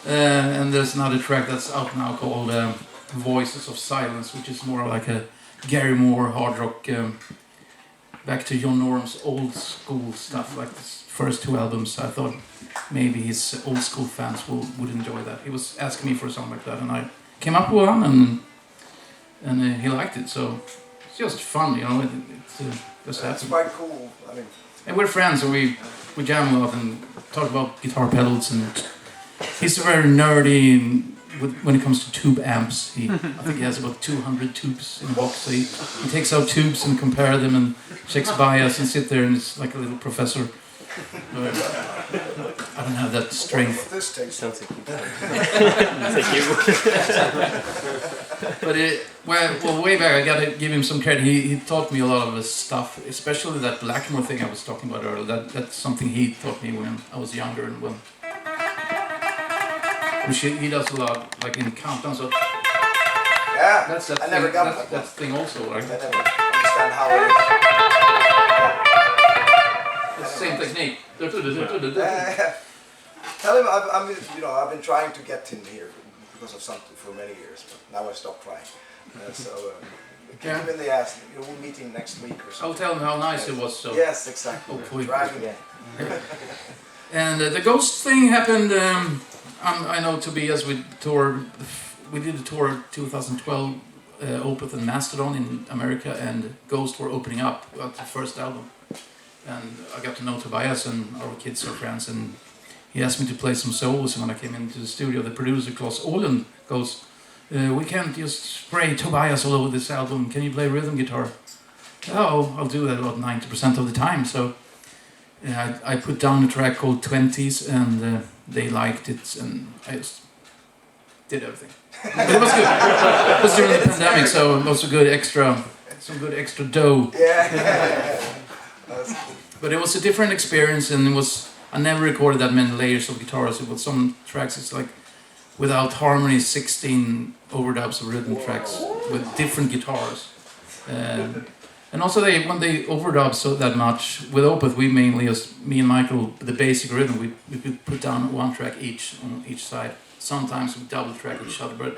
And there's another track that's out now called Voices of Silence, which is more like a Gary Moore hard rock, back to John Norm's old school stuff, like his first 2 albums. I thought maybe his old school fans would enjoy that. He was asking me for a song like that, and I came up with one, and he liked it. So it's just fun, you know. That's quite cool. I mean, and we're friends, and we jam a lot and talk about guitar pedals and he's very nerdy when it comes to tube amps. I think he has about 200 tubes in a box. So he takes out tubes and compare them and checks bias and sit there and it's like a little professor. I don't have that strength. This takes Sounds like you. But well, way back, I gotta give him some credit. He taught me a lot of his stuff, especially that Blackmore thing I was talking about earlier. That's something he taught me when I was younger and when. Which he does a lot, like in countdowns. So Yeah, that's that I thing, never got that thing also, right? I never understand how it It's the same technique. is. Tell him I've been trying to get him here because of something for many years, but now I stopped trying. Kick him in the ass. We'll meet him next week or something. I'll tell him how nice it was. So Yes, exactly. hopefully. Drag him. And the Ghost thing happened. I know Tobias, we did a tour 2012, Opeth and Mastodon in America, and Ghost were opening up at the first album. And I got to know Tobias, and our kids are friends, and he asked me to play some solos. And when I came into the studio, the producer Klaus Åhlund goes, "We can't just spray Tobias all over this album. Can you play rhythm guitar?" "Oh, I'll do that about 90% of the time." So I put down a track called 20s, and they liked it, and I just did everything. But it was good. It was during the pandemic, so it was some good extra dough. Yeah. But it was a different experience, and I never recorded that many layers of guitars. It was some tracks, it's like without harmony, 16 overdubs of rhythm tracks with different guitars. And also when they overdub so that much, with Opeth we mainly, me and Michael, the basic rhythm, we could put down one track each on each side. Sometimes we double track each other,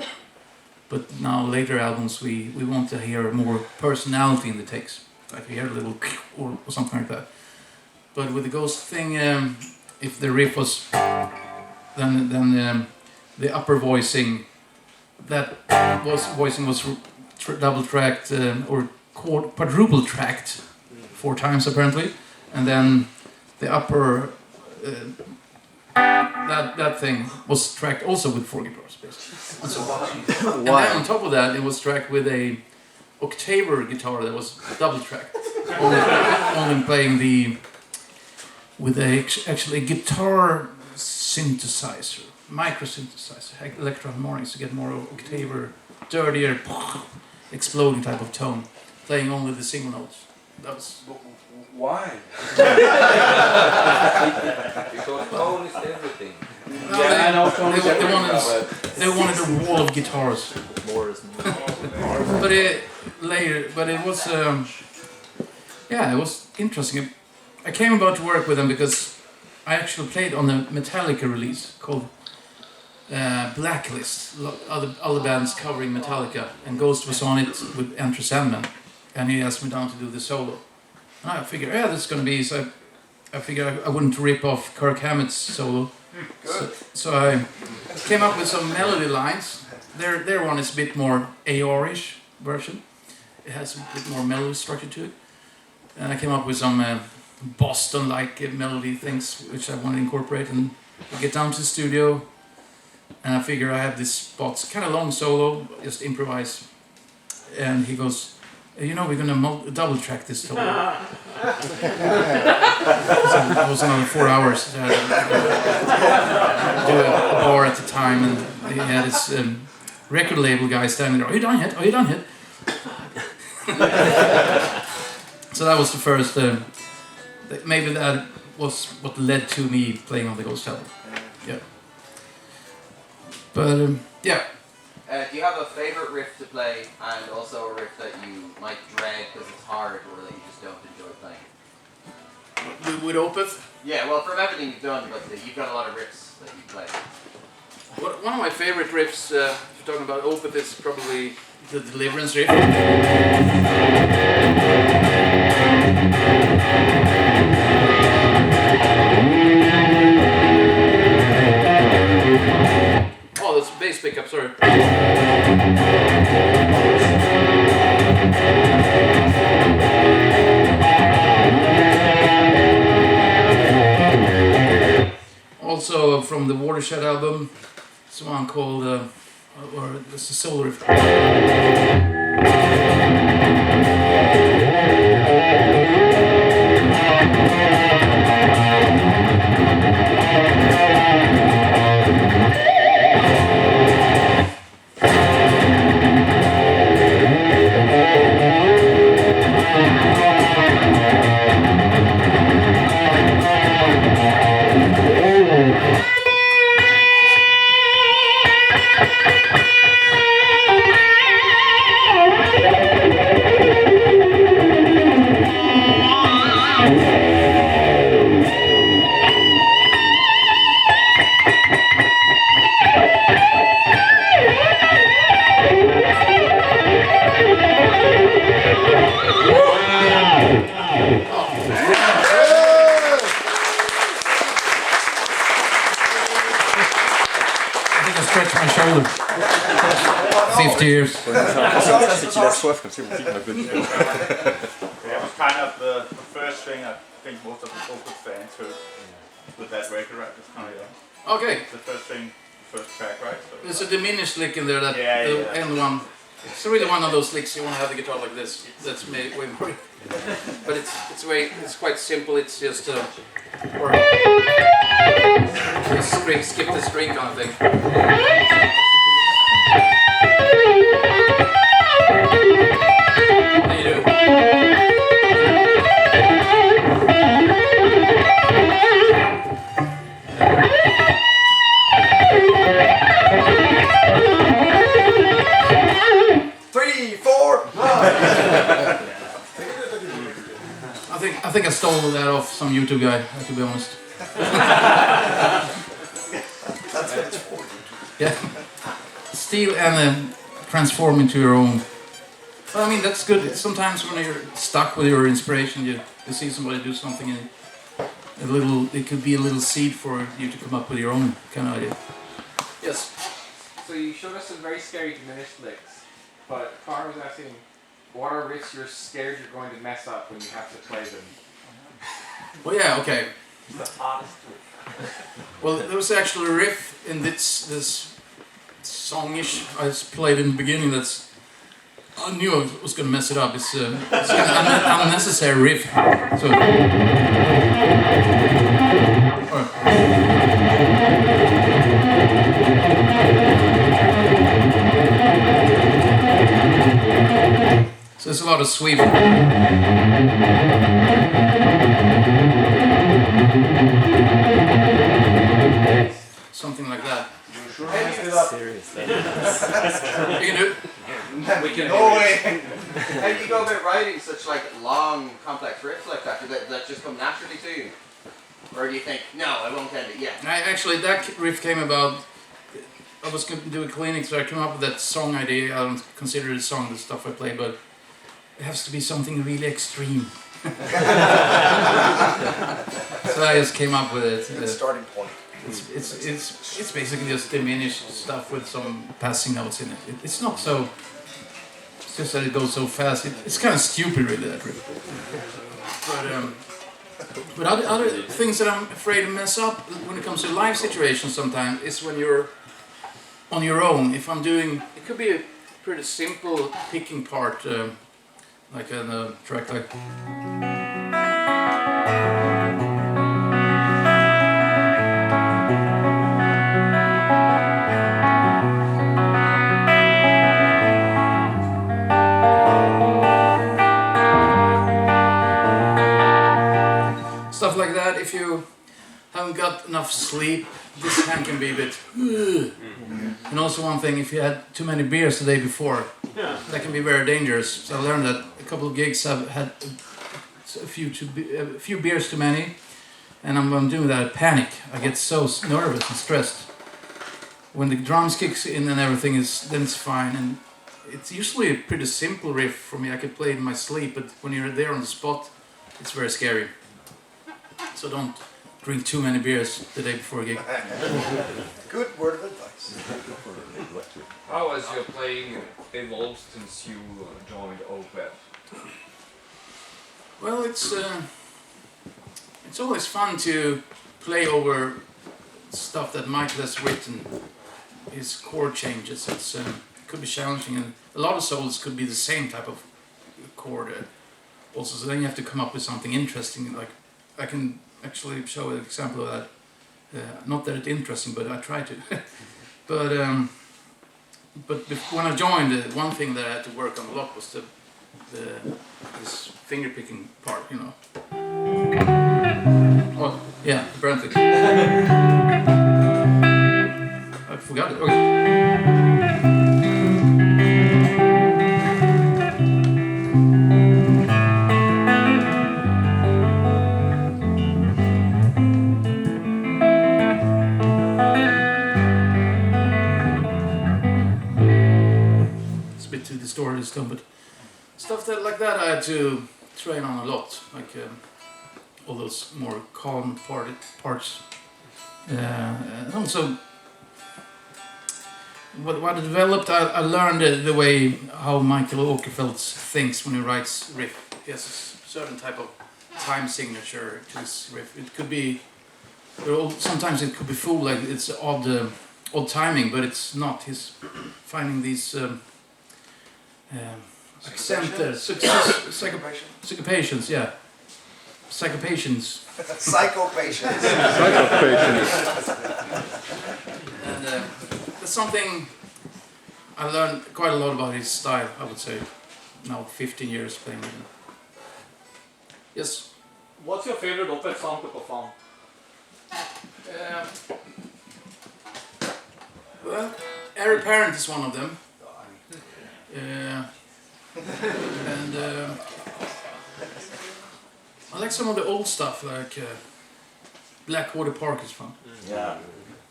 but now later albums we want to hear more personality in the takes. Like we hear a little or something like that. But with the Ghost thing, if the riff was, then the upper voicing, was double tracked or quadruple tracked 4 times apparently, and then the upper that thing was tracked also with 4 guitars basically. And, and then on top of that, it was tracked with a Octaver guitar that was double tracked, only playing with actually a guitar synthesizer, micro synthesizer, electro-harmonics to get more Octaver, dirtier, exploding type of tone, playing only the single notes. That was. Why? Because tone is everything. Yeah, I know tone is everything. They wanted a wall of guitars. More is more. But it was it was interesting. I came about to work with them because I actually played on the Metallica release called Blacklist. Other bands covering Metallica, and Ghost was on it with Enter Sandman, and he asked me down to do the solo. And I figured, this is gonna be so. I figured I wouldn't rip off Kirk Hammett's solo. So I came up with some melody lines. Their one is a bit more AR-ish version. It has a bit more melody structure to it. And I came up with some Boston-like melody things, which I want to incorporate. And I get down to the studio, and I figure I have this spot, kind of long solo, just improvise. And he goes, we're gonna double track this solo. It was another 4 hours. So I had to do a bar at the time, and he had his record label guy standing there. Are you done yet? So that was the first. Maybe that was what led to me playing on the Ghost album. Yeah. But yeah. Do you have a favorite riff to play, and also a riff that you might dread because it's hard, or that you just don't enjoy playing? With Opeth? Yeah, well, from everything you've done, but you've got a lot of riffs that you play. One of my favorite riffs, if you're talking about Opeth, is probably the Deliverance riff. Oh, that's bass pickup, sorry. Also from the War Watershed album. It's one called, or it's a solo riff. Stretch my shoulder. 50 years. C'est qu'il a soif comme ça, vous dites, That was kind of the first thing I think most of the local fans heard with that record, right? It's kind of, Okay. the first thing, the first track, right? So, There's a diminished lick in there, that Yeah. end one. It's really one of those licks you want to have the guitar like this. That's way more. But it's quite simple. It's just or skip the string kind of thing. There you go. 3, 4. I think I stole that off some YouTube guy, to be honest. That's what it's for. Yeah. Steal and then transform into your own. Well, I mean, that's good. Sometimes when you're stuck with your inspiration, you see somebody do something and it could be a little seed for you to come up with your own kind of idea. Yes. So you showed us some very scary diminished licks, but Karl was asking, what are riffs you're scared you're going to mess up when you have to play them? Well, yeah, okay. Well, there was actually a riff in this songish I played in the beginning that's I knew I was going to mess it up. It's an unnecessary riff. So. So there's a lot of sweep. Something like that. Seriously. You can do it. We can No way. How do you go about writing such like long, complex riffs like that? Did that just come naturally to you? Or do you think, no, I won't end it yet? Actually, that riff came about. I was going to do a clinic, so I came up with that song idea. I don't consider it a song, the stuff I play, but it has to be something really extreme. So I just came up with it. Good starting point. It's basically just diminished stuff with some passing notes in it. It's not so. It's just that it goes so fast. It's kind of stupid, really, that riff. But other things that I'm afraid to mess up when it comes to live situations sometimes is when you're on your own. If I'm doing, it could be a pretty simple picking part, like a track like. Stuff like that, if you haven't got enough sleep, this hand can be a bit. And also one thing, if you had too many beers the day before, that can be very dangerous. So I learned that a couple of gigs I've had a few beers too many, and I'm doing that, I panic. I get so nervous and stressed. When the drums kicks in and everything then it's fine. And it's usually a pretty simple riff for me. I could play it in my sleep, but when you're there on the spot, it's very scary. So don't drink too many beers the day before a gig. Good word of advice. How has your playing evolved since you joined OPEP? Well, it's always fun to play over stuff that Michael has written, his chord changes, it could be challenging, and a lot of solos could be the same type of chord also, so then you have to come up with something interesting. Like I can actually show an example of that. Not that it's interesting, but I try to. but when I joined, one thing that I had to work on a lot was this finger picking part, you know. Oh yeah, apparently. I forgot it. Okay. Too distorted still, but stuff that like that I had to train on a lot, like all those more calm parts. And also, what I developed, I learned the way how Michael Åkerfeldt thinks when he writes riff. He has a certain type of time signature to his riff. It could be, sometimes it could be full, like it's odd timing, but it's not. He's finding these syncopations, yeah. Psychopatients. Psychopatients. And that's something I learned quite a lot about his style, I would say. Now 15 years playing with him. Yes? What's your favorite Opeth song to perform? Well, Heir Apparent is one of them. And I like some of the old stuff, like Blackwater Park is fun. Yeah.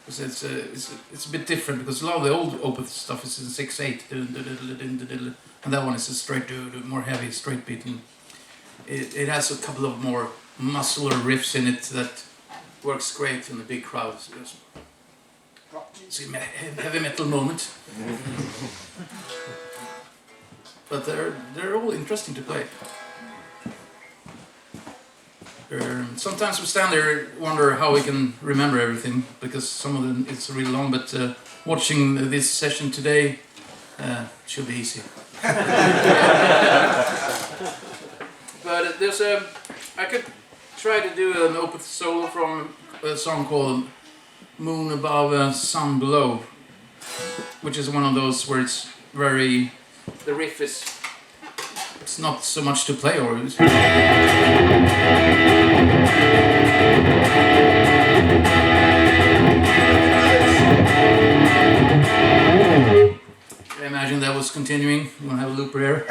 Because it's a bit different, because a lot of the old Opeth stuff is in 6/8, and that one is a straight, more heavy straight beat, and it has a couple of more muscular riffs in it that works great in the big crowds. It's a heavy metal moment. But they're all interesting to play. Sometimes we stand there and wonder how we can remember everything, because some of them it's really long, but watching this session today should be easy. But I could try to do an Opeth solo from a song called Moon Above, Sun Below, which is one of those where it's very, the riff it's not so much to play, or imagine that was continuing. You want to have a looper here?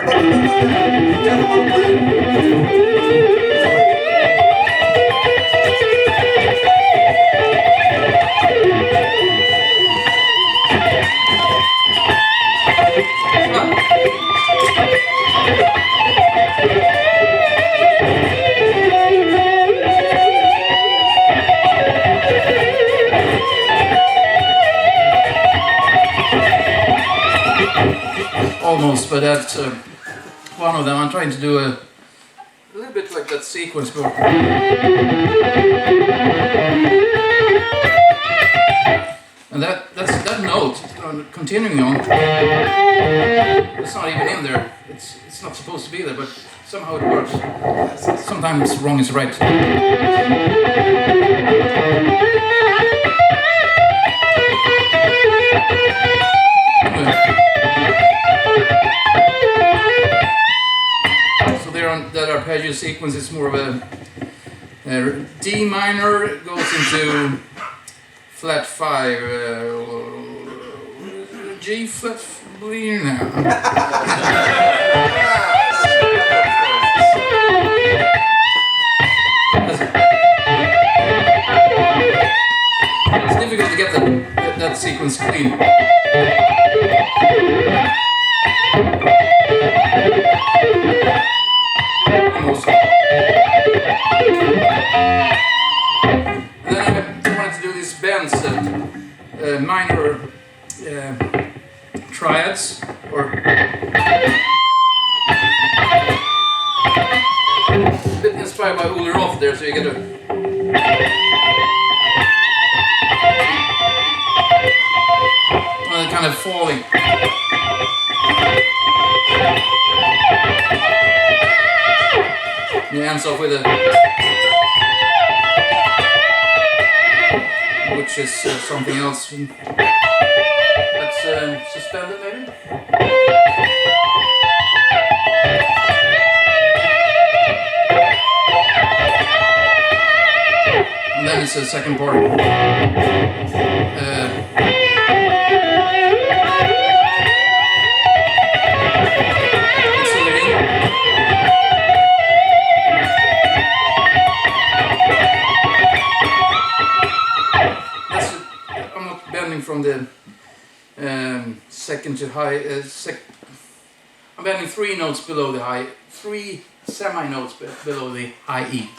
Almost, but that's one of them. I'm trying to do a little bit like that sequence, but and that note continuing on. It's not even in there. It's not supposed to be there, but somehow it works. Sometimes wrong is right. That arpeggio sequence is more of a D minor goes into flat 5, G flat, now. It's difficult to get that sequence clean. Almost. Then I wanted to do these bends, minor triads, or a bit inspired by Uller Off there, so you get a It ends off with a, which is something else. That's suspended maybe. And then it's a second part. I'm not bending from the second to high. I'm bending 3 notes below the high, 3 semi-notes below the high E.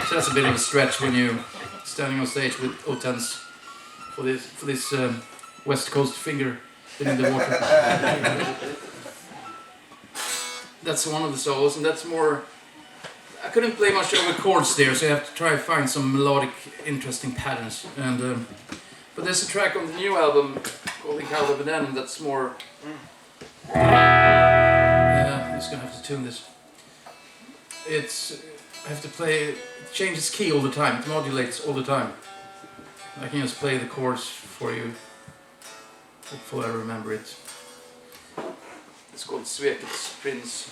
So that's a bit of a stretch when you're standing on stage with O10s for this West Coast finger in the water. That's one of the solos, and that's more. I couldn't play much over chords there, so I have to try to find some melodic, interesting patterns. And but there's a track on the new album called Karl Fredrik Henrik A that's more. I'm just gonna have to tune this. I have to play. It changes key all the time. It modulates all the time. I can just play the chords for you. Hopefully I remember it. It's called Svekets Prince.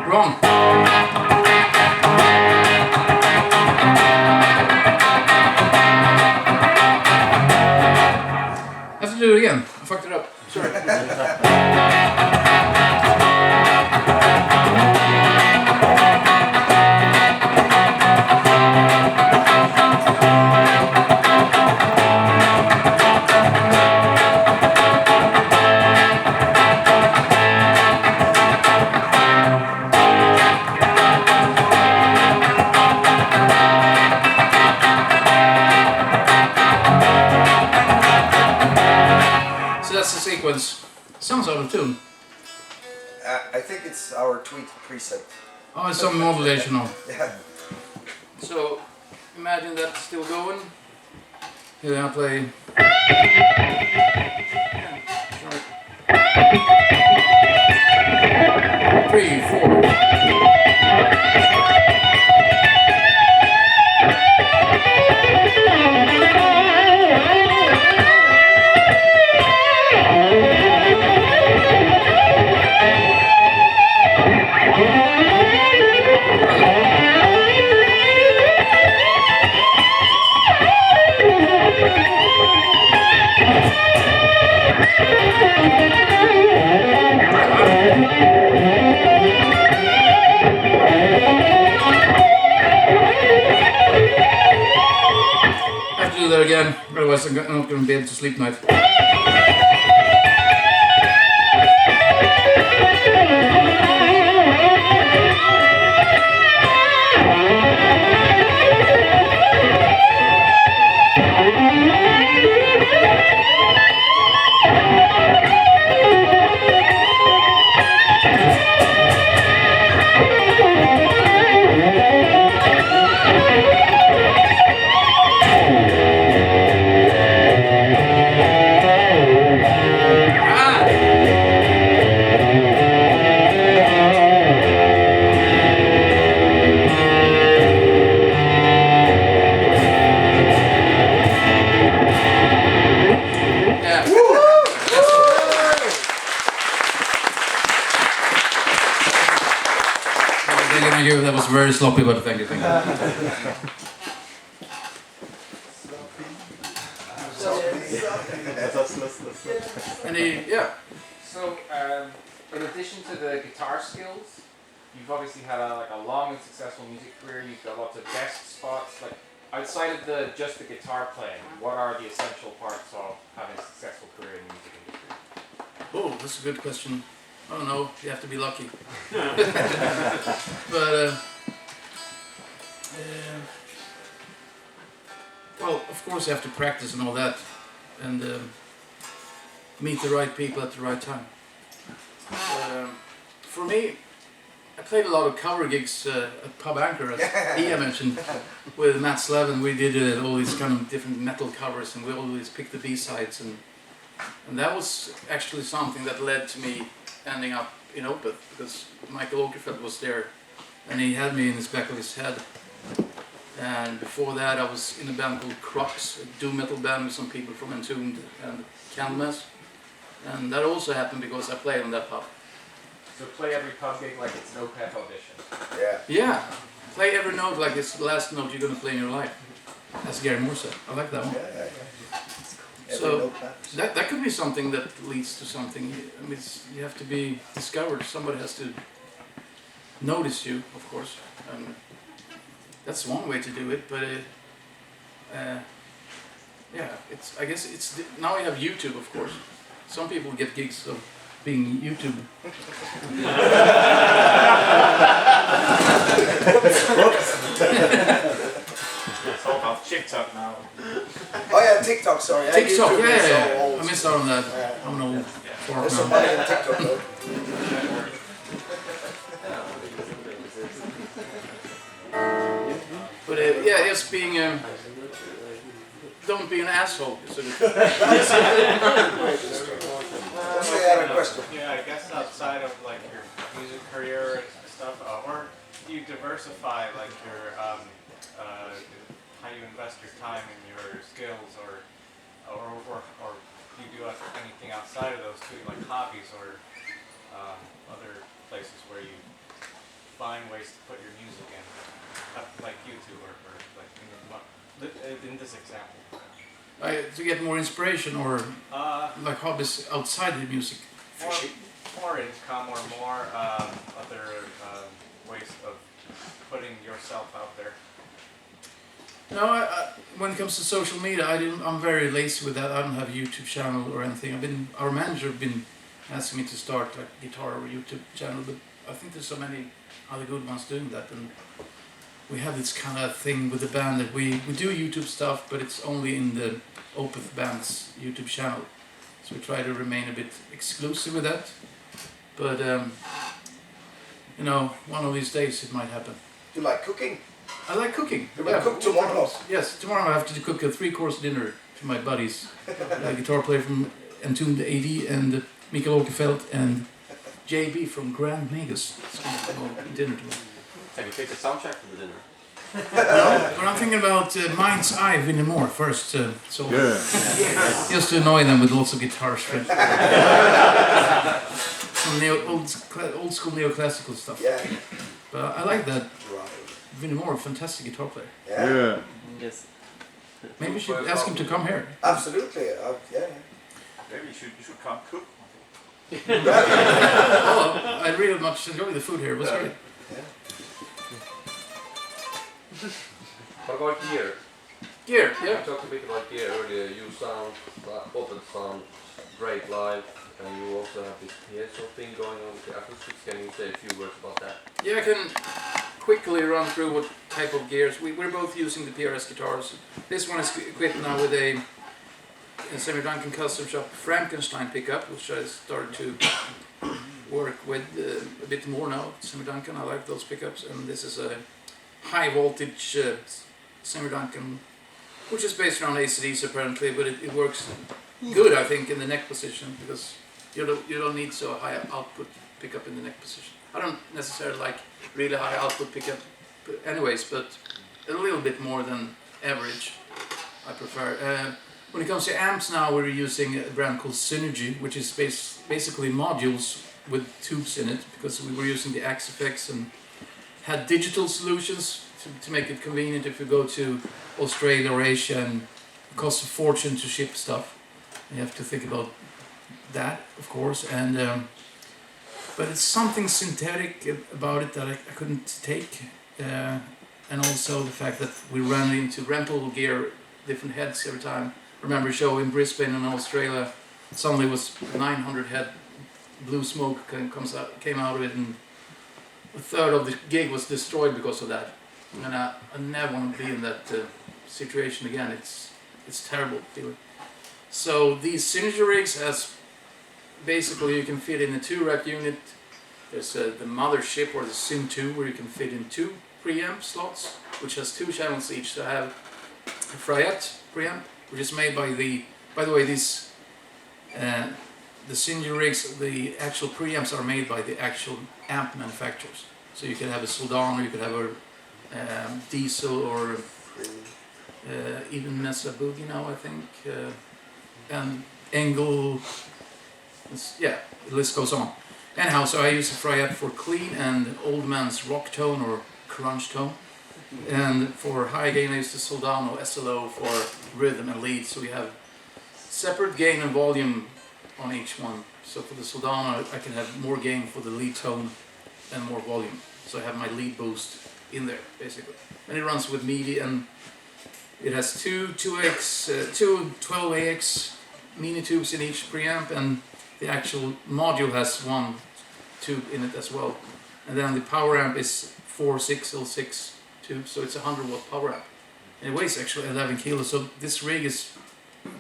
Wrong. I have to do it again. I fucked it up. Sorry. Sequence. Sounds out of tune. I think it's our tweet preset. Oh, it's some modulation on. Yeah. So, imagine that still going. Here I play. Yeah, 3, 4. I have to do that again, otherwise I'm not going to be able to sleep tonight. That was very sloppy, but thank you. Yeah. So, in addition to the guitar skills, you've obviously had a long and successful music career. You've got lots of guest spots. Like outside of just the guitar playing, what are the essential parts of having a successful career in the music industry? Oh, that's a good question. I don't know. You have to be lucky. But well, of course you have to practice and all that, and meet the right people at the right time. For me, I played a lot of cover gigs at Pub Anchor, as Ian mentioned, with Matt Slevin. We did all these kind of different metal covers, and we always picked the B-sides, and that was actually something that led to me ending up in Opeth, because Michael Åkerfeldt was there, and he had me in the back of his head. And before that, I was in a band called Crocs, a doom metal band with some people from Entombed and Candlemass, and that also happened because I played on that pub. So play every pub gig like it's an Opeth audition. Yeah, play every note like it's the last note you're going to play in your life. That's Gary Moore said. I like that one. So that could be something that leads to something. I mean, you have to be discovered. Somebody has to notice you, of course. And that's one way to do it. But yeah, I guess it's now we have YouTube, of course. Some people get gigs of being YouTube. It's all about TikTok now. Oh yeah, TikTok, sorry. TikTok, YouTube is so yeah. old. I missed out on that. I'm old. There's some money in TikTok though. But yeah, just being don't be an asshole. So Yeah, I guess outside of like your music career and stuff, or do you diversify like your how you invest your time and your skills, or do you do anything outside of those two, like hobbies or other places where you find ways to put your music in, like YouTube or like in this example? To get more inspiration or like hobbies outside the music. More income or more other ways of putting yourself out there. No, when it comes to social media, I'm very lazy with that. I don't have a YouTube channel or anything. Our manager have been asking me to start like guitar or YouTube channel, but I think there's so many other good ones doing that, and we have this kind of thing with the band that we do YouTube stuff, but it's only in the Opeth band's YouTube channel. So we try to remain a bit exclusive with that. But you know, one of these days it might happen. You like cooking? I like cooking. You will cook tomorrow? Yes, tomorrow I have to cook a 3-course dinner to my buddies. A guitar player from Entombed AD and Mikael Åkerfeldt and JB from Grand Magus. It's going to go dinner tomorrow. Have you picked a soundtrack for the dinner? No, but I'm thinking about Mind's Eye, Vinnie Moore first. So just to annoy them with lots of guitar strings. Some old school neoclassical stuff. Yeah. But I like that. Vinnie Moore, fantastic guitar player. Yeah. Yes. Maybe we should ask him to come here. Absolutely. Yeah. Maybe you should come cook. Oh, I really much enjoy the food here. It was great. What about gear? Gear, yeah. You talked a bit about gear earlier. You sound, Opeth sound great live, and you also have this PSO thing going on with the acoustics. Can you say a few words about that? Yeah, I can quickly run through what type of gears. We're both using the PRS guitars. This one is equipped now with a semi-Duncan custom shop Frankenstein pickup, which I started to work with a bit more now. Semi-Duncan, I like those pickups, and this is a high voltage semi-Duncan, which is based around ACDs apparently, but it works good, I think, in the neck position, because you don't need so high output pickup in the neck position. I don't necessarily like really high output pickup anyways, but a little bit more than average I prefer. When it comes to amps now, we're using a brand called Synergy, which is basically modules with tubes in it, because we were using the Axe effects and had digital solutions to make it convenient if you go to Australia or Asia, and it costs a fortune to ship stuff. You have to think about that, of course, and but it's something synthetic about it that I couldn't take, and also the fact that we ran into rental gear, different heads every time. I remember a show in Brisbane in Australia, suddenly it was 900 head, blue smoke came out of it, and a third of the gig was destroyed because of that. And I never want to be in that situation again. It's terrible feeling. So these Synergy rigs has basically, you can fit in a 2-rack unit There's the mothership or the Sim 2 where you can fit in 2 preamp slots, which has 2 channels each. So I have a Fryette preamp, which is made by the way, these the Singer rigs, the actual preamps are made by the actual amp manufacturers. So you could have a Soldano, you could have a Diesel, or even Mesa Boogie now, I think, and Engel. Yeah, the list goes on. Anyhow, so I use a Fryette for clean and old man's rock tone or crunch tone. And for high gain I use the Soldano SLO for rhythm and lead. So we have separate gain and volume on each one. So for the Soldano I can have more gain for the lead tone and more volume. So I have my lead boost in there basically. And it runs with MIDI, and it has two 12AX mini tubes in each preamp, and the actual module has 1 tube in it as well. And then the power amp is 4 6L6 tubes, so it's a 100 watt power amp. And it weighs actually 11 kilos, so this rig is,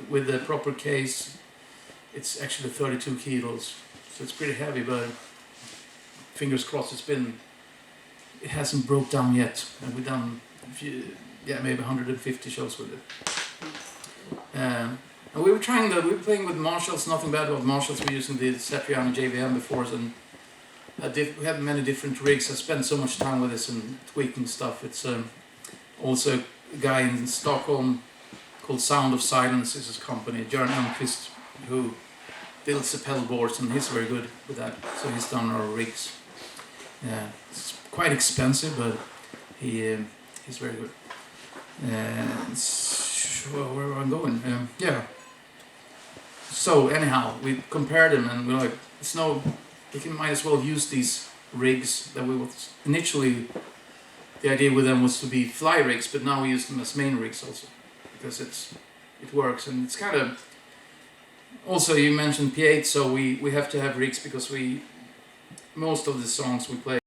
with the proper case, it's actually 32 kilos. So it's pretty heavy, but fingers crossed it hasn't broke down yet. And we've done maybe 150 shows with it. And we were playing with Marshalls. Nothing bad about Marshalls. We're using the Cetriano JVM before, and we have many different rigs. I spend so much time with this and tweaking stuff. It's also a guy in Stockholm called Sound of Silence is his company, Jörn Elmqvist, who builds the pedal boards, and he's very good with that. So he's done our rigs. It's quite expensive, but he's very good. Where am I going? So anyhow, we compared them, and we're like, we might as well use these rigs that we would initially. The idea with them was to be fly rigs, but now we use them as main rigs also, because it works, and it's kind of. Also, you mentioned P8, so we have to have rigs because most of the songs we play